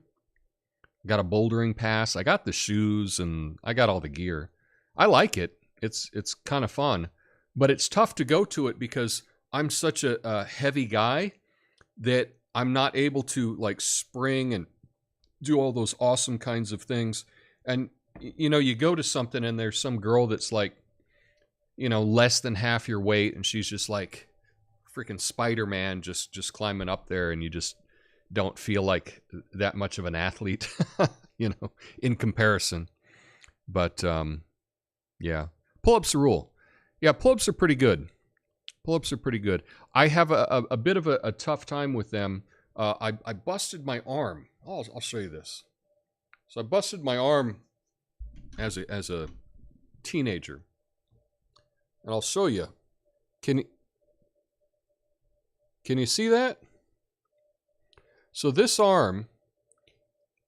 Got a bouldering pass. I got the shoes and I got all the gear. I like it. It's kind of fun, but it's tough to go to it because I'm such a heavy guy that I'm not able to like spring and do all those awesome kinds of things. And, you know, you go to something and there's some girl that's like, you know, less than half your weight, and she's just like freaking Spider-Man just climbing up there, and you just don't feel like that much of an athlete, you know, in comparison. But, yeah. Pull-ups rule. Yeah, pull-ups are pretty good. Pull-ups are pretty good. I have a bit of a tough time with them. I busted my arm. Oh, I'll show you this. So I busted my arm as a teenager. And I'll show you. Can you see that? So this arm,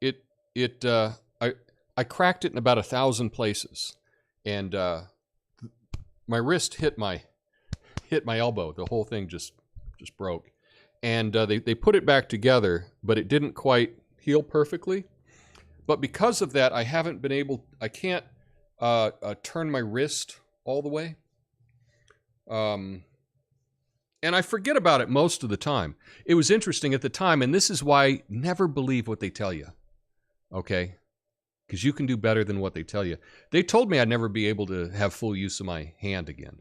I cracked it in about 1,000 places, and my wrist hit my elbow. The whole thing just broke, and they put it back together, but it didn't quite heal perfectly. But because of that, I can't turn my wrist all the way. And I forget about it most of the time. It was interesting at the time, and this is why never believe what they tell you, okay? Because you can do better than what they tell you. They told me I'd never be able to have full use of my hand again.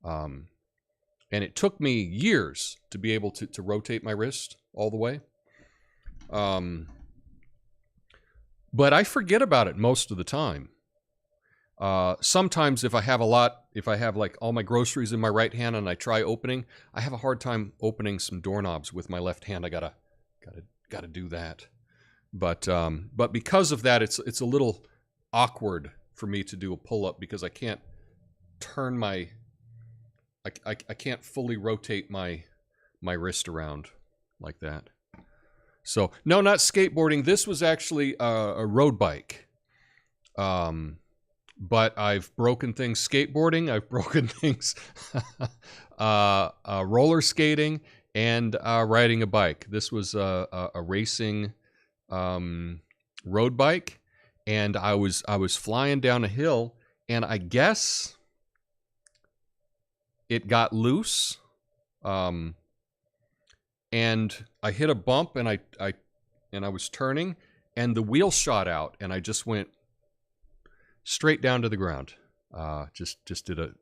And it took me years to be able to rotate my wrist all the way. But I forget about it most of the time. Sometimes if I have like all my groceries in my right hand and I try opening, I have a hard time opening some doorknobs with my left hand. I gotta do that. But because of that, it's a little awkward for me to do a pull-up because I can't turn I can't fully rotate my wrist around like that. So no, not skateboarding. This was actually a road bike. But I've broken things skateboarding, I've broken things roller skating, and riding a bike. This was a racing road bike, and I was flying down a hill, and I guess it got loose, and I hit a bump, and I was turning, and the wheel shot out, and I just went straight down to the ground. Just did a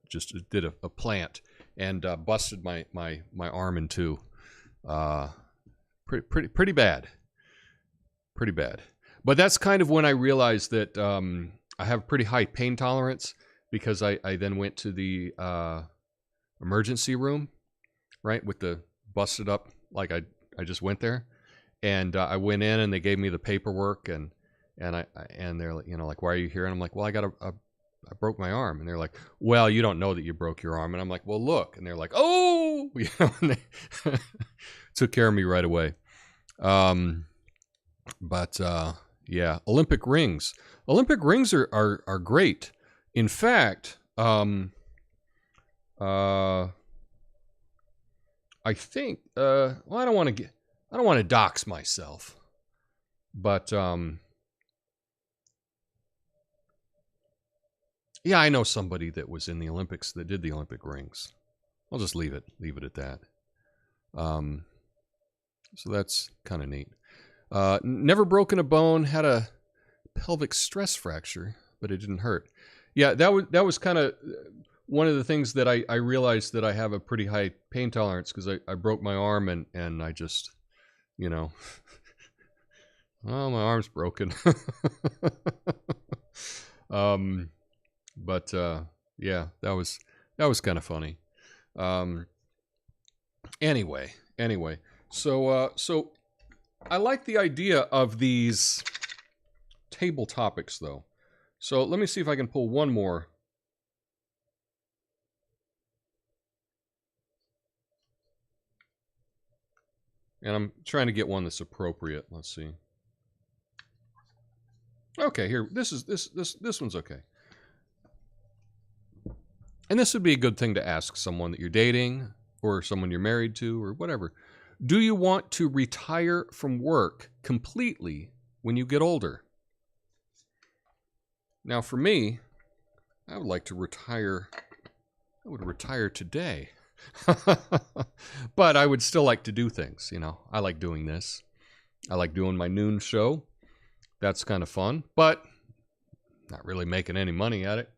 plant and busted my arm in two. Pretty bad. Pretty bad. But that's kind of when I realized that I have pretty high pain tolerance, because I then went to the emergency room, right, with the busted up, like I just went there, and I went in and they gave me the paperwork, and they're like, you know, like, why are you here? And I'm like, well, I broke my arm. And they're like, well, you don't know that you broke your arm. And I'm like, well, look. And they're like, oh, you know, and they took care of me right away. Yeah, Olympic rings. Olympic rings are great. In fact, I think, well, I don't want to dox myself. But yeah, I know somebody that was in the Olympics that did the Olympic rings. I'll just leave it at that. So that's kind of neat. Never broken a bone, had a pelvic stress fracture, but it didn't hurt. Yeah, that was kind of one of the things that I realized that I have a pretty high pain tolerance, because I broke my arm and I just, you know, oh, my arm's broken. But yeah, that was kind of funny. Anyway, so I like the idea of these table topics, though. So let me see if I can pull one more. And I'm trying to get one that's appropriate. Let's see. Okay, here. This one's okay. And this would be a good thing to ask someone that you're dating, or someone you're married to, or whatever. Do you want to retire from work completely when you get older? Now, for me, I would like to retire. I would retire today. But I would still like to do things, you know. I like doing this. I like doing my noon show. That's kind of fun, but not really making any money at it.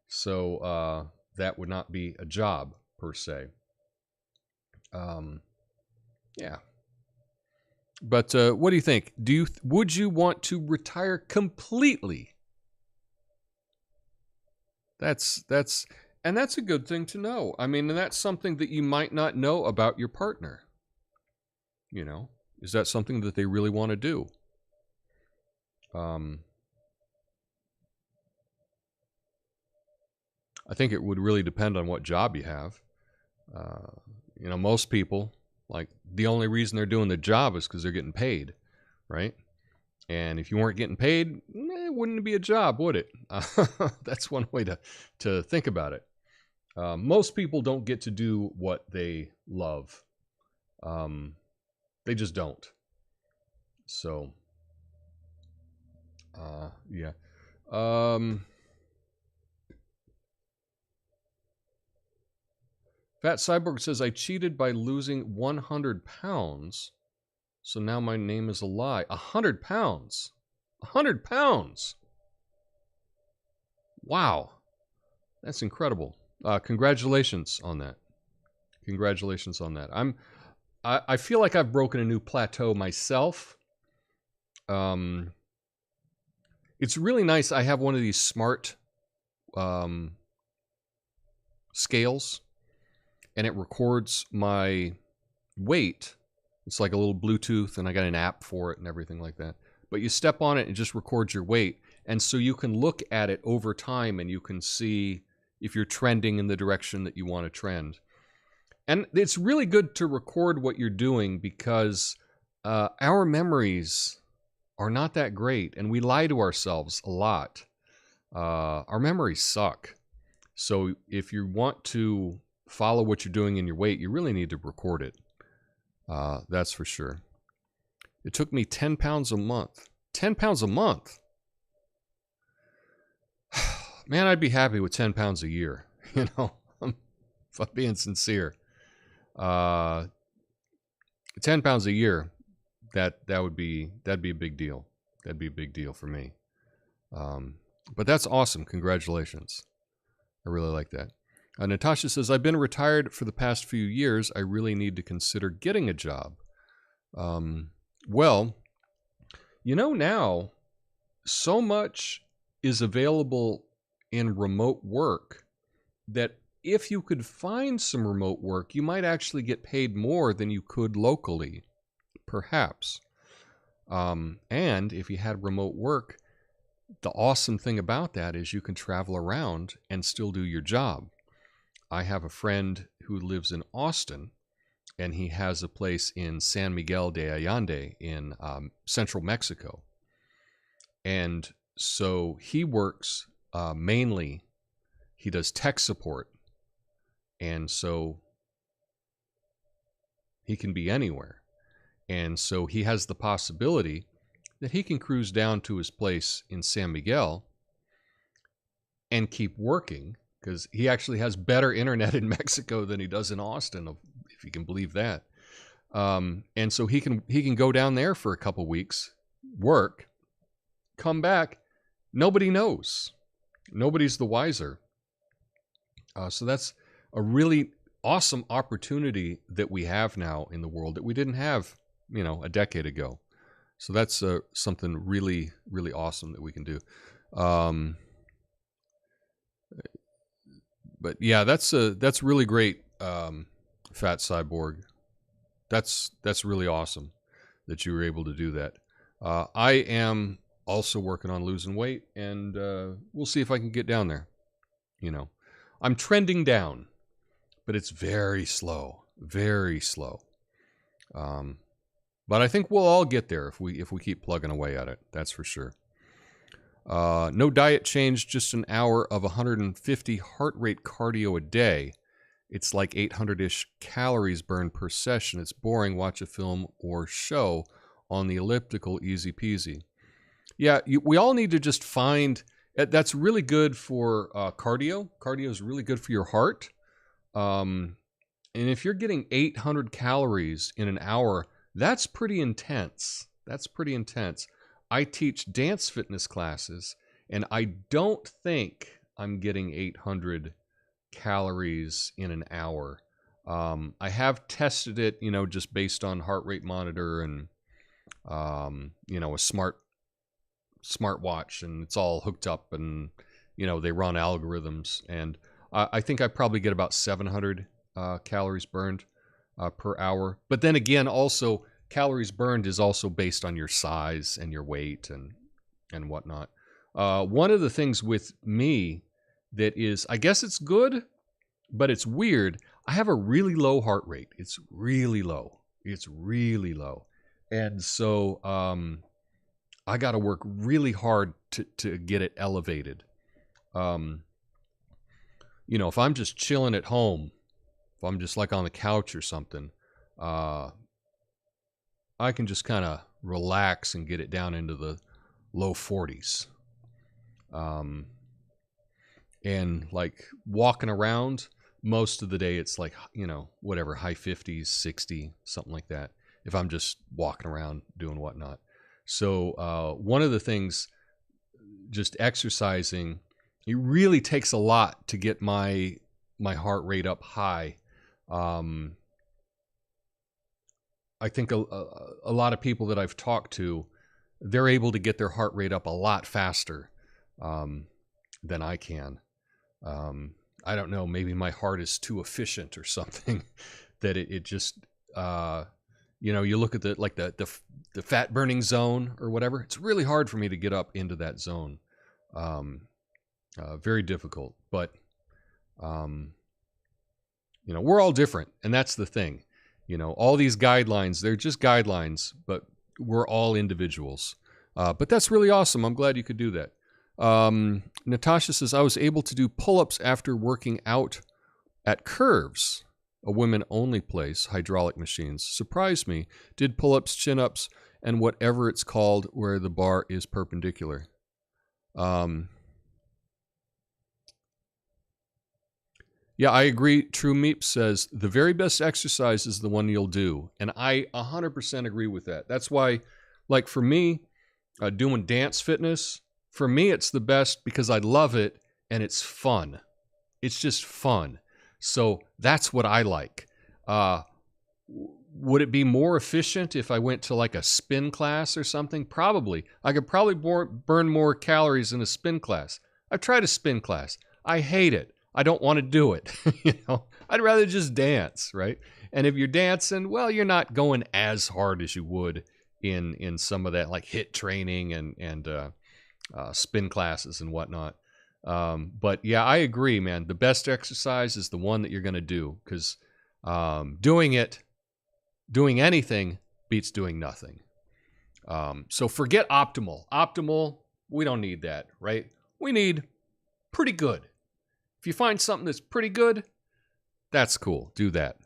So that would not be a job per se. Yeah. But what do you think? Would you want to retire completely? That's a good thing to know. I mean, and that's something that you might not know about your partner. You know, is that something that they really want to do? I think it would really depend on what job you have. You know, most people, like, the only reason they're doing the job is because they're getting paid, right? And if you weren't getting paid, it wouldn't be a job, would it? That's one way to think about it. Most people don't get to do what they love. They just don't. So, yeah. Fat Cyborg says, I cheated by losing 100 pounds. So now my name is a lie. 100 pounds. 100 pounds. Wow. That's incredible. Congratulations on that. Congratulations on that. I feel like I've broken a new plateau myself. It's really nice. I have one of these smart scales, and it records my weight. It's like a little Bluetooth, and I got an app for it and everything like that. But you step on it, and it just records your weight. And so you can look at it over time, and you can see if you're trending in the direction that you want to trend. And it's really good to record what you're doing, because our memories are not that great, and we lie to ourselves a lot. Our memories suck. So if you want to follow what you're doing in your weight, you really need to record it. That's for sure. It took me 10 pounds a month. 10 pounds a month? Man, I'd be happy with 10 pounds a year. You know, if I'm being sincere. 10 pounds a year, that'd be a big deal. That'd be a big deal for me. But that's awesome. Congratulations. I really like that. Natasha says, I've been retired for the past few years. I really need to consider getting a job. Well, you know, now so much is available in remote work that if you could find some remote work, you might actually get paid more than you could locally, perhaps. And if you had remote work, the awesome thing about that is you can travel around and still do your job. I have a friend who lives in Austin, and he has a place in San Miguel de Allende in central Mexico. And so he works mainly, he does tech support. And so he can be anywhere. And so he has the possibility that he can cruise down to his place in San Miguel and keep working, because he actually has better internet in Mexico than he does in Austin, if you can believe that. And so he can go down there for a couple weeks, work, come back. Nobody knows. Nobody's the wiser. So that's a really awesome opportunity that we have now in the world that we didn't have, a decade ago. So that's something really, really awesome that we can do. But yeah, that's really great, Fat Cyborg. That's really awesome that you were able to do that. I am also working on losing weight, and we'll see if I can get down there. I'm trending down, but it's very slow, very slow. But I think we'll all get there if we keep plugging away at it. That's for sure. No diet change, just an hour of 150 heart rate cardio a day. It's like 800-ish calories burned per session. It's boring. Watch a film or show on the elliptical, easy peasy. Yeah, we all need to just find... That's really good for cardio. Cardio is really good for your heart. And if you're getting 800 calories in an hour, that's pretty intense. That's pretty intense. I teach dance fitness classes, and I don't think I'm getting 800 calories in an hour. I have tested it, just based on heart rate monitor and, a smart watch, and it's all hooked up, and, they run algorithms. And I think I probably get about 700 calories burned per hour. But then again, also, calories burned is also based on your size and your weight and whatnot. One of the things with me that is, I guess it's good, but it's weird. I have a really low heart rate. It's really low. It's really low. And so I got to work really hard to get it elevated. If I'm just chilling at home, if I'm just like on the couch or something, I can just kind of relax and get it down into the low 40s. And like walking around most of the day, it's like, whatever, high 50s, 60, something like that. If I'm just walking around doing whatnot. So one of the things, just exercising, it really takes a lot to get my heart rate up high. I think a lot of people that I've talked to, they're able to get their heart rate up a lot faster than I can. I don't know, maybe my heart is too efficient or something, that it just, you look at the fat burning zone or whatever. It's really hard for me to get up into that zone. Very difficult, but, we're all different, and that's the thing. All these guidelines, they're just guidelines, but we're all individuals. But that's really awesome. I'm glad you could do that. Natasha says, I was able to do pull-ups after working out at Curves, a women-only place, hydraulic machines. Surprised me. Did pull-ups, chin-ups, and whatever it's called where the bar is perpendicular. Yeah, I agree. True Meep says, the very best exercise is the one you'll do. And I 100% agree with that. That's why, like for me, doing dance fitness, for me it's the best because I love it and it's fun. It's just fun. So that's what I like. Would it be more efficient if I went to like a spin class or something? Probably. I could probably burn more calories in a spin class. I've tried a spin class. I hate it. I don't want to do it. I'd rather just dance, right? And if you're dancing, well, you're not going as hard as you would in some of that like HIIT training and spin classes and whatnot. But yeah, I agree, man. The best exercise is the one that you're going to do, because doing anything beats doing nothing. So forget optimal. Optimal, we don't need that, right? We need pretty good. If you find something that's pretty good, that's cool. Do that.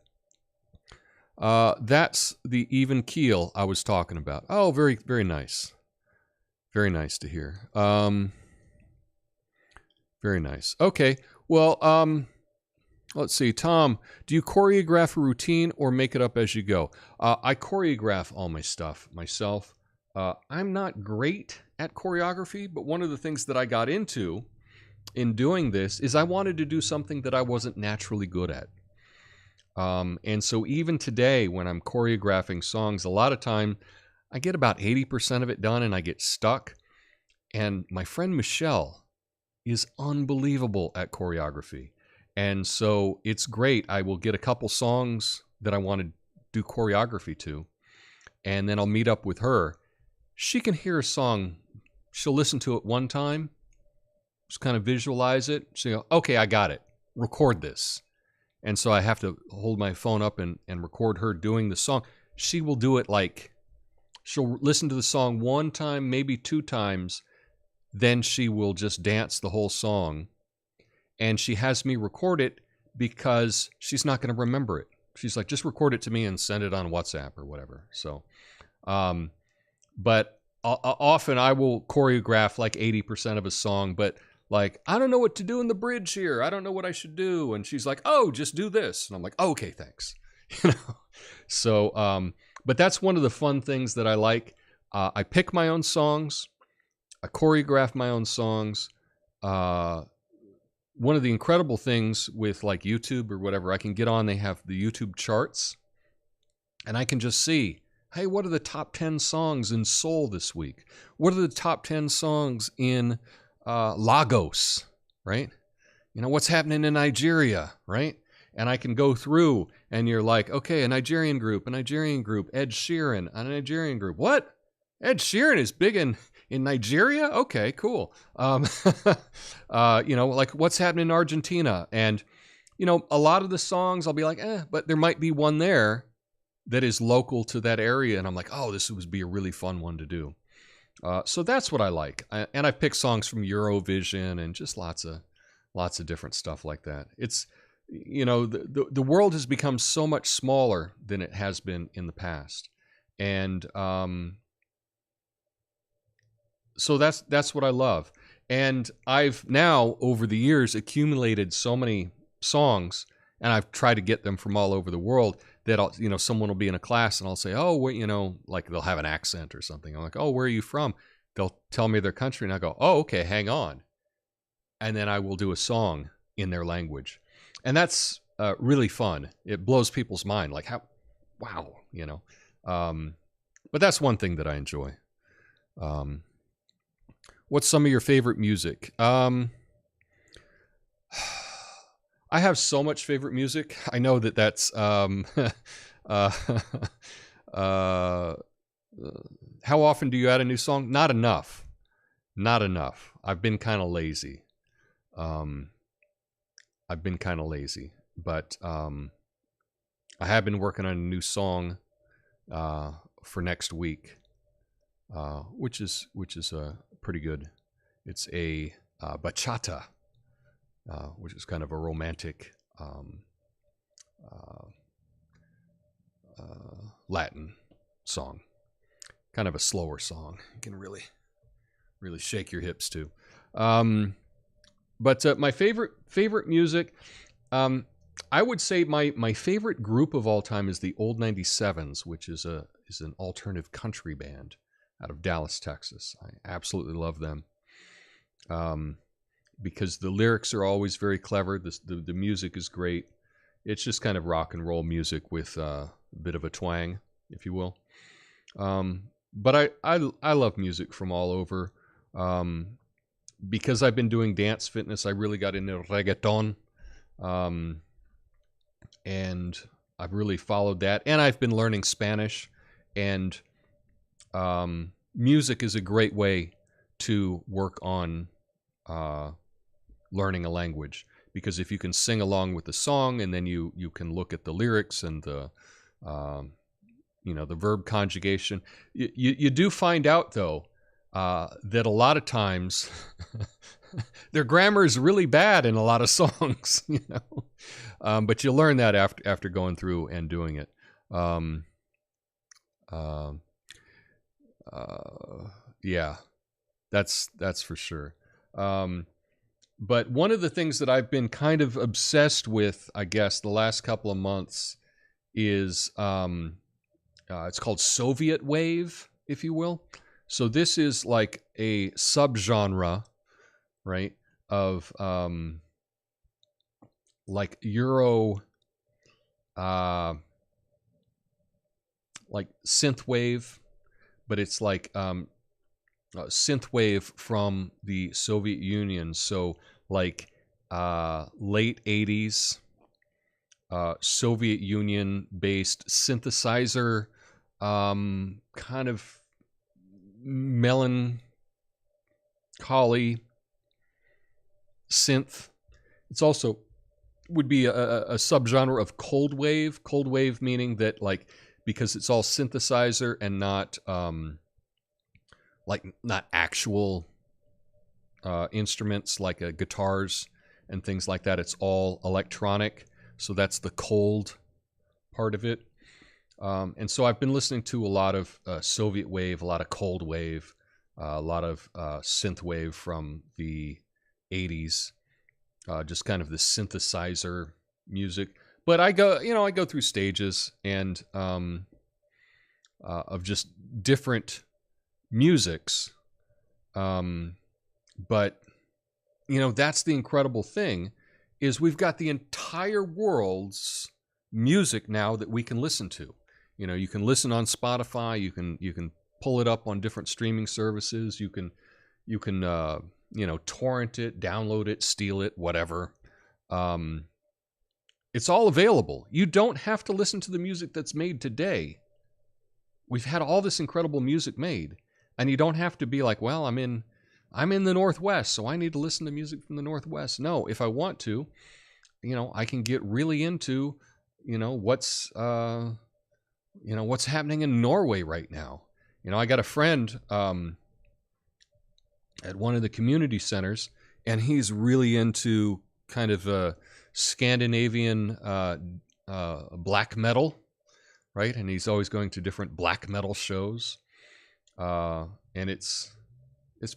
That's the even keel I was talking about. Oh, very, very nice. Very nice to hear. Very nice. Okay. Well, let's see. Tom, do you choreograph a routine or make it up as you go? I choreograph all my stuff myself. I'm not great at choreography, but one of the things that I got into in doing this is I wanted to do something that I wasn't naturally good at. And so even today, when I'm choreographing songs, a lot of time I get about 80% of it done and I get stuck. And my friend Michelle is unbelievable at choreography. And so it's great. I will get a couple songs that I want to do choreography to, and then I'll meet up with her. She can hear a song. She'll listen to it one time, just kind of visualize it. She'll go, okay, I got it. Record this. And so I have to hold my phone up and record her doing the song. She will do it like, she'll listen to the song one time, maybe two times. Then she will just dance the whole song. And she has me record it because she's not going to remember it. She's like, just record it to me and send it on WhatsApp or whatever. So, but often I will choreograph like 80% of a song, but like, I don't know what to do in the bridge here. I don't know what I should do. And she's like, oh, just do this. And I'm like, oh, okay, thanks. You know? So, but that's one of the fun things that I like. I pick my own songs. I choreograph my own songs. One of the incredible things with like YouTube or whatever, I can get on, they have the YouTube charts, and I can just see, hey, what are the top 10 songs in soul this week? What are the top 10 songs in Lagos, right? You know, what's happening in Nigeria, right? And I can go through, and you're like, okay, a Nigerian group, Ed Sheeran, a Nigerian group. What? Ed Sheeran is big in Nigeria? Okay, cool. You know, like what's happening in Argentina? And, you know, a lot of the songs I'll be like, but there might be one there that is local to that area. And I'm like, oh, this would be a really fun one to do. So that's what I like. And I've picked songs from Eurovision and just lots of different stuff like that. It's, you know, the world has become so much smaller than it has been in the past. And, so that's what I love. And I've now, over the years, accumulated so many songs, and I've tried to get them from all over the world that I'll, you know, someone will be in a class and I'll say, oh, wait, you know, like they'll have an accent or something. I'm like, oh, where are you from? They'll tell me their country, and I go, oh, okay, hang on. And then I will do a song in their language. And that's really fun. It blows people's mind, like how, wow, you know. But that's one thing that I enjoy. What's some of your favorite music? I have so much favorite music. I know that's how often do you add a new song? Not enough. Not enough. I've been kind of lazy. But I have been working on a new song for next week, which is pretty good. It's a bachata, which is kind of a romantic Latin song, kind of a slower song. You can really shake your hips to. But my favorite music, I would say my favorite group of all time is the Old 97s, which is an alternative country band out of Dallas, Texas. I absolutely love them because the lyrics are always very clever. The music is great. It's just kind of rock and roll music with a bit of a twang, if you will. But I love music from all over. Because I've been doing dance fitness, I really got into reggaeton. And I've really followed that. And I've been learning Spanish. And music is a great way to work on learning a language, because if you can sing along with the song, and then you can look at the lyrics and the the verb conjugation, you do find out though that a lot of times their grammar is really bad in a lot of songs, but you learn that after going through and doing it. Yeah. That's for sure. But one of the things that I've been kind of obsessed with, I guess, the last couple of months is it's called Soviet wave, if you will. So this is like a subgenre, right, of like Euro, like synthwave, but it's like synthwave from the Soviet Union. So like late 80s Soviet Union based synthesizer, kind of melancholy synth. It's also would be a subgenre of cold wave. Cold wave meaning that, like, because it's all synthesizer and not like not actual instruments like guitars and things like that. It's all electronic. So that's the cold part of it. And so I've been listening to a lot of Soviet wave, a lot of cold wave, a lot of synth wave from the 80s, just kind of the synthesizer music. But I go through stages and of just different musics. But that's the incredible thing, is we've got the entire world's music now that we can listen to. You can listen on Spotify. You can pull it up on different streaming services. You can torrent it, download it, steal it, whatever. It's all available. You don't have to listen to the music that's made today. We've had all this incredible music made, and you don't have to be like, well, I'm in the Northwest, so I need to listen to music from the Northwest. No, if I want to, I can get really into, what's happening in Norway right now. I got a friend at one of the community centers, and he's really into kind of Scandinavian black metal, right? And he's always going to different black metal shows, and it's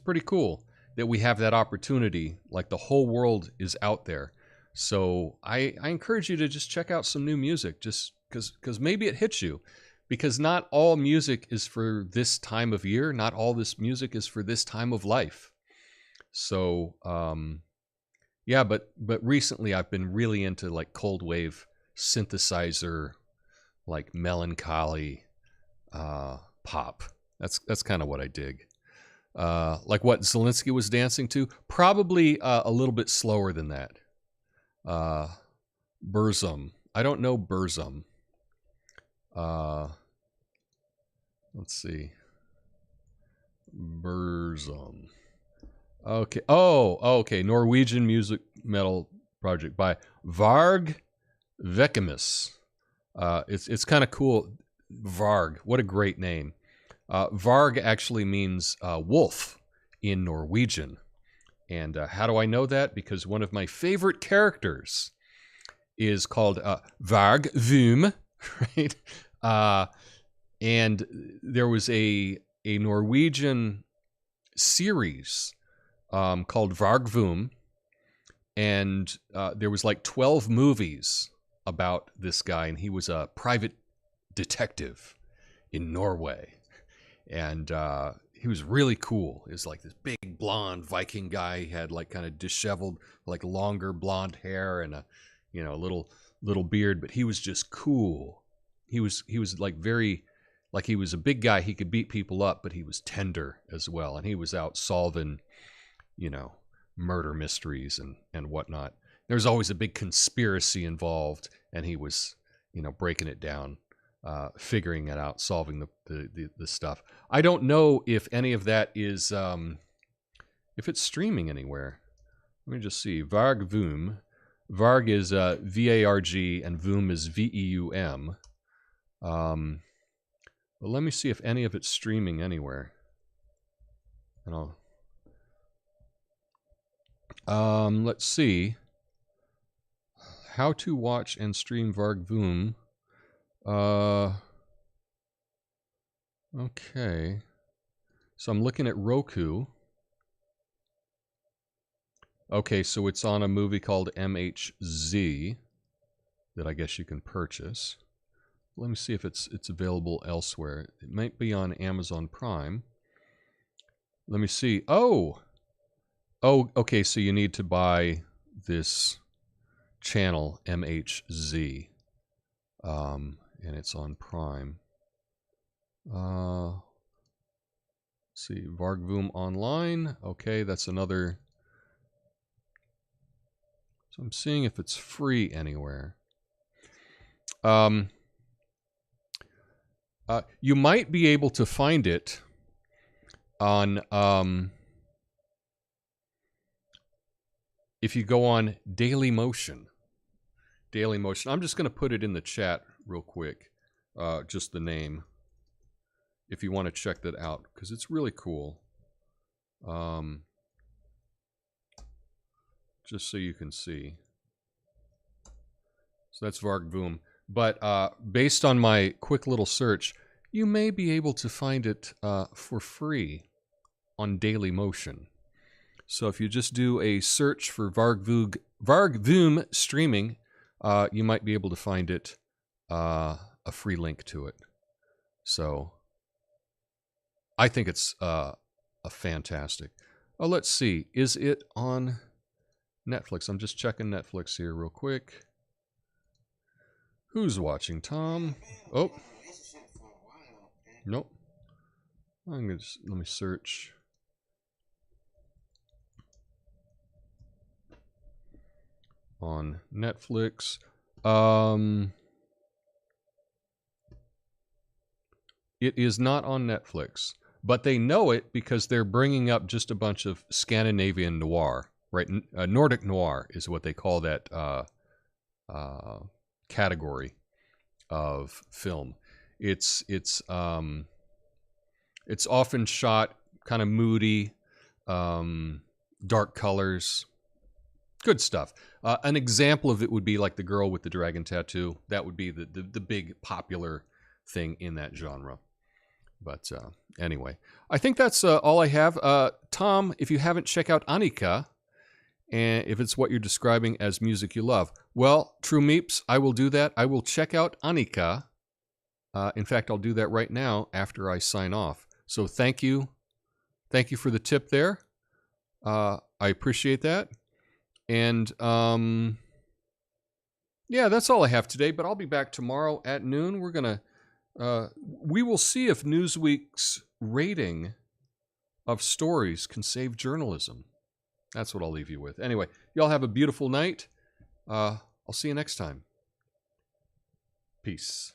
pretty cool that we have that opportunity. Like, the whole world is out there. So I encourage you to just check out some new music, just because maybe it hits you. Because not all music is for this time of year. Not all this music is for this time of life. So, yeah, but recently I've been really into like cold wave synthesizer, like melancholy pop. That's kind of what I dig. Like what Zelensky was dancing to, probably a little bit slower than that. Burzum. I don't know Burzum. Let's see. Burzum. Okay. Oh, okay. Norwegian music metal project by Varg Vekemus. It's kind of cool. Varg. What a great name. Varg actually means wolf in Norwegian. And how do I know that? Because one of my favorite characters is called Varg Vum, right? And there was a Norwegian series called Varg Vum, and there was like 12 movies about this guy, and he was a private detective in Norway. And he was really cool. He was like this big blonde Viking guy. He had like kind of disheveled, like longer blonde hair and a little beard, but he was just cool. He was like very, like, he was a big guy. He could beat people up, but he was tender as well. And he was out solving, murder mysteries and whatnot. There was always a big conspiracy involved, and he was, breaking it down, figuring it out, solving the stuff. I don't know if any of that is, if it's streaming anywhere. Let me just see. Varg Vum. Varg is V-A-R-G, and Vum is V-E-U-M. But let me see if any of it's streaming anywhere. And let's see. How to watch and stream Varg Vum. Okay. So I'm looking at Roku. Okay, so it's on a movie called MHZ that I guess you can purchase. Let me see if it's available elsewhere. It might be on Amazon Prime. Let me see. Oh, okay, so you need to buy this channel, MHZ. And it's on Prime. Let's see, Vargvoom Online. Okay, that's another. So I'm seeing if it's free anywhere. You might be able to find it on if you go on Dailymotion. Dailymotion. I'm just going to put it in the chat real quick. Just the name. If you want to check that out, because it's really cool. Just so you can see. So that's Vargvoom. But based on my quick little search, you may be able to find it for free on Dailymotion. So if you just do a search for Vargvoom streaming, you might be able to find it, a free link to it. So I think it's a fantastic. Oh, let's see. Is it on Netflix? I'm just checking Netflix here real quick. Who's watching, Tom? Oh. Nope. I'm gonna just, let me search. On Netflix. It is not on Netflix, but they know it because they're bringing up just a bunch of Scandinavian noir, right? Nordic noir is what they call that category of film. It's often shot kind of moody, dark colors, good stuff. An example of it would be like The Girl with the Dragon Tattoo. That would be the big popular thing in that genre. But anyway, I think that's all I have. Tom, if you haven't, check out Annika, and if it's what you're describing as music you love. Well, True Meeps, I will do that. I will check out Annika. In fact, I'll do that right now after I sign off. So thank you. Thank you for the tip there. I appreciate that. And yeah, that's all I have today, but I'll be back tomorrow at noon. We're going to we will see if Newsweek's rating of stories can save journalism. That's what I'll leave you with. Anyway, y'all have a beautiful night. I'll see you next time. Peace.